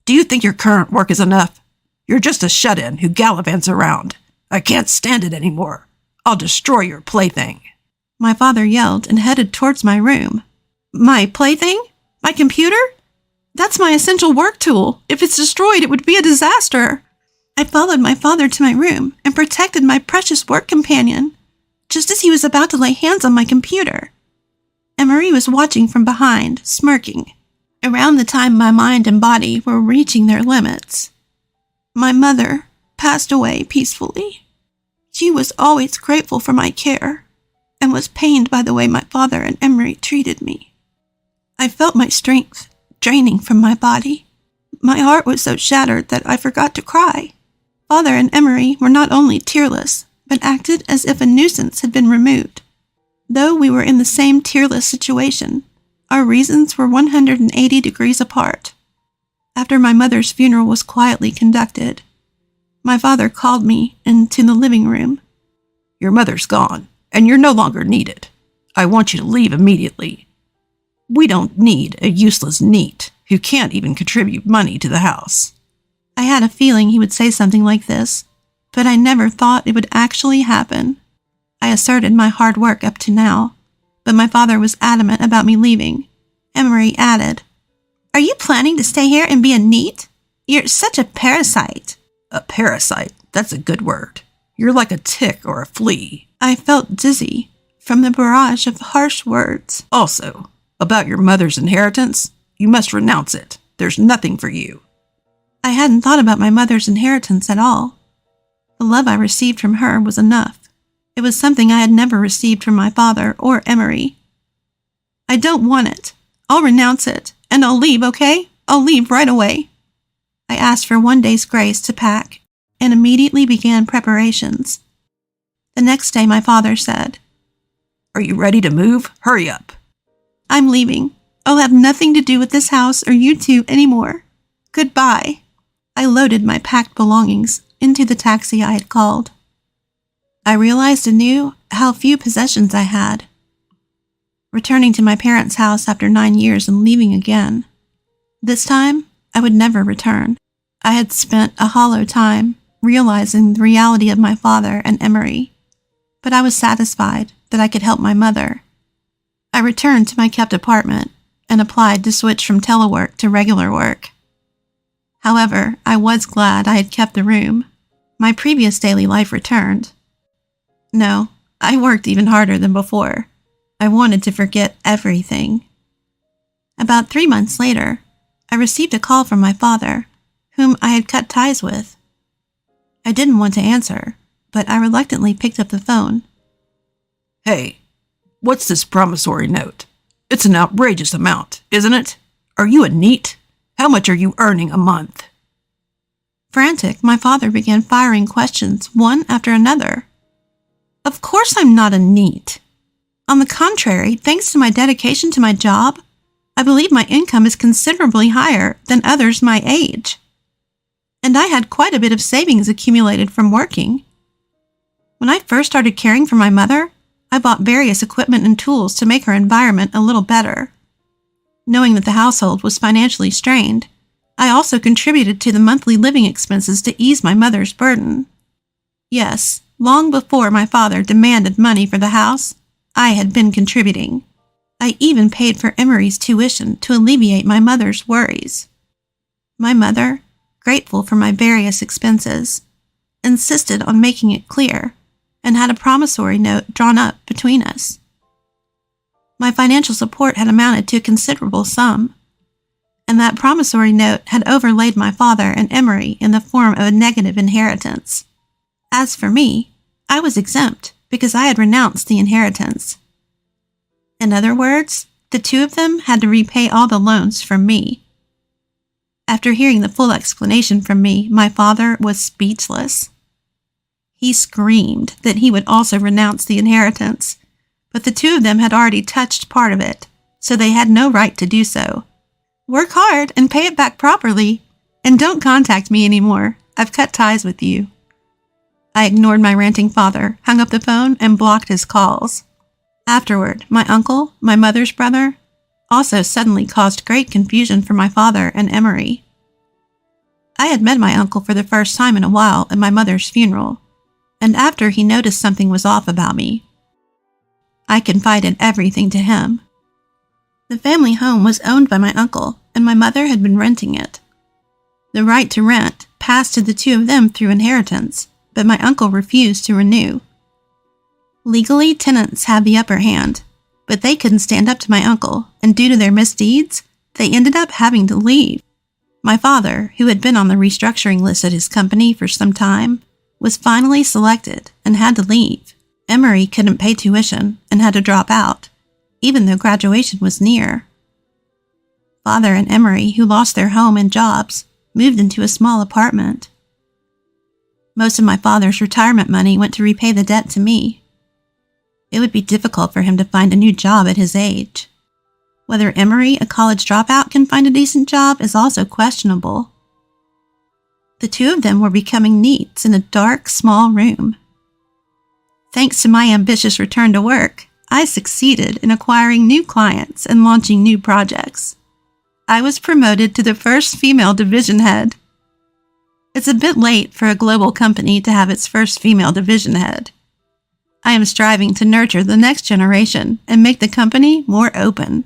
Do you think your current work is enough? You're just a shut-in who gallivants around. I can't stand it anymore. I'll destroy your plaything." My father yelled and headed towards my room. My plaything? My computer? That's my essential work tool. If it's destroyed, it would be a disaster. I followed my father to my room and protected my precious work companion, just as he was about to lay hands on my computer. Emery was watching from behind, smirking, around the time my mind and body were reaching their limits. My mother passed away peacefully. She was always grateful for my care and was pained by the way my father and Emery treated me. I felt my strength draining from my body. My heart was so shattered that I forgot to cry. Father and Emery were not only tearless, but acted as if a nuisance had been removed. Though we were in the same tearless situation, our reasons were 180 degrees apart. After my mother's funeral was quietly conducted, my father called me into the living room. "Your mother's gone, and you're no longer needed. I want you to leave immediately. We don't need a useless NEET who can't even contribute money to the house." I had a feeling he would say something like this, but I never thought it would actually happen. I asserted my hard work up to now, but my father was adamant about me leaving. Emery added, "Are you planning to stay here and be a NEET? You're such a parasite." "A parasite? That's a good word. You're like a tick or a flea." I felt dizzy from the barrage of harsh words. "Also, about your mother's inheritance, you must renounce it. There's nothing for you." I hadn't thought about my mother's inheritance at all. The love I received from her was enough. It was something I had never received from my father or Emery. "I don't want it. I'll renounce it, and I'll leave, okay? I'll leave right away." I asked for one day's grace to pack, and immediately began preparations. The next day my father said, "Are you ready to move? Hurry up." "I'm leaving. I'll have nothing to do with this house or you two anymore. Goodbye." I loaded my packed belongings into the taxi I had called. I realized anew how few possessions I had. Returning to my parents' house after 9 years and leaving again. This time, I would never return. I had spent a hollow time realizing the reality of my father and Emery, but I was satisfied that I could help my mother. I returned to my kept apartment and applied to switch from telework to regular work. However, I was glad I had kept the room. My previous daily life returned. No, I worked even harder than before. I wanted to forget everything. About 3 months later, I received a call from my father, whom I had cut ties with. I didn't want to answer, but I reluctantly picked up the phone. "Hey, what's this promissory note? It's an outrageous amount, isn't it? Are you a NEET? How much are you earning a month?" Frantic, my father began firing questions, one after another. Of course I'm not a NEET. On the contrary, thanks to my dedication to my job, I believe my income is considerably higher than others my age. And I had quite a bit of savings accumulated from working. When I first started caring for my mother, I bought various equipment and tools to make her environment a little better. Knowing that the household was financially strained, I also contributed to the monthly living expenses to ease my mother's burden. Yes, long before my father demanded money for the house, I had been contributing. I even paid for Emery's tuition to alleviate my mother's worries. My mother, grateful for my various expenses, insisted on making it clear and had a promissory note drawn up between us. My financial support had amounted to a considerable sum, and that promissory note had overlaid my father and Emery in the form of a negative inheritance. As for me, I was exempt because I had renounced the inheritance. In other words, the two of them had to repay all the loans from me, After hearing the full explanation from me, my father was speechless. He screamed that he would also renounce the inheritance, but the two of them had already touched part of it, so they had no right to do so. Work hard and pay it back properly, and don't contact me anymore. I've cut ties with you. I ignored my ranting father, hung up the phone, and blocked his calls. Afterward, my uncle, my mother's brother, also suddenly caused great confusion for my father and Emery. I had met my uncle for the first time in a while at my mother's funeral, and after he noticed something was off about me, I confided everything to him. The family home was owned by my uncle, and my mother had been renting it. The right to rent passed to the two of them through inheritance, but my uncle refused to renew. Legally, tenants had the upper hand, but they couldn't stand up to my uncle, and due to their misdeeds, they ended up having to leave. My father, who had been on the restructuring list at his company for some time, was finally selected and had to leave. Emery couldn't pay tuition and had to drop out, even though graduation was near. Father and Emery, who lost their home and jobs, moved into a small apartment. Most of my father's retirement money went to repay the debt to me. It would be difficult for him to find a new job at his age. Whether Emery, a college dropout, can find a decent job is also questionable. The two of them were becoming neats in a dark, small room. Thanks to my ambitious return to work, I succeeded in acquiring new clients and launching new projects. I was promoted to the first female division head. It's a bit late for a global company to have its first female division head. I am striving to nurture the next generation and make the company more open.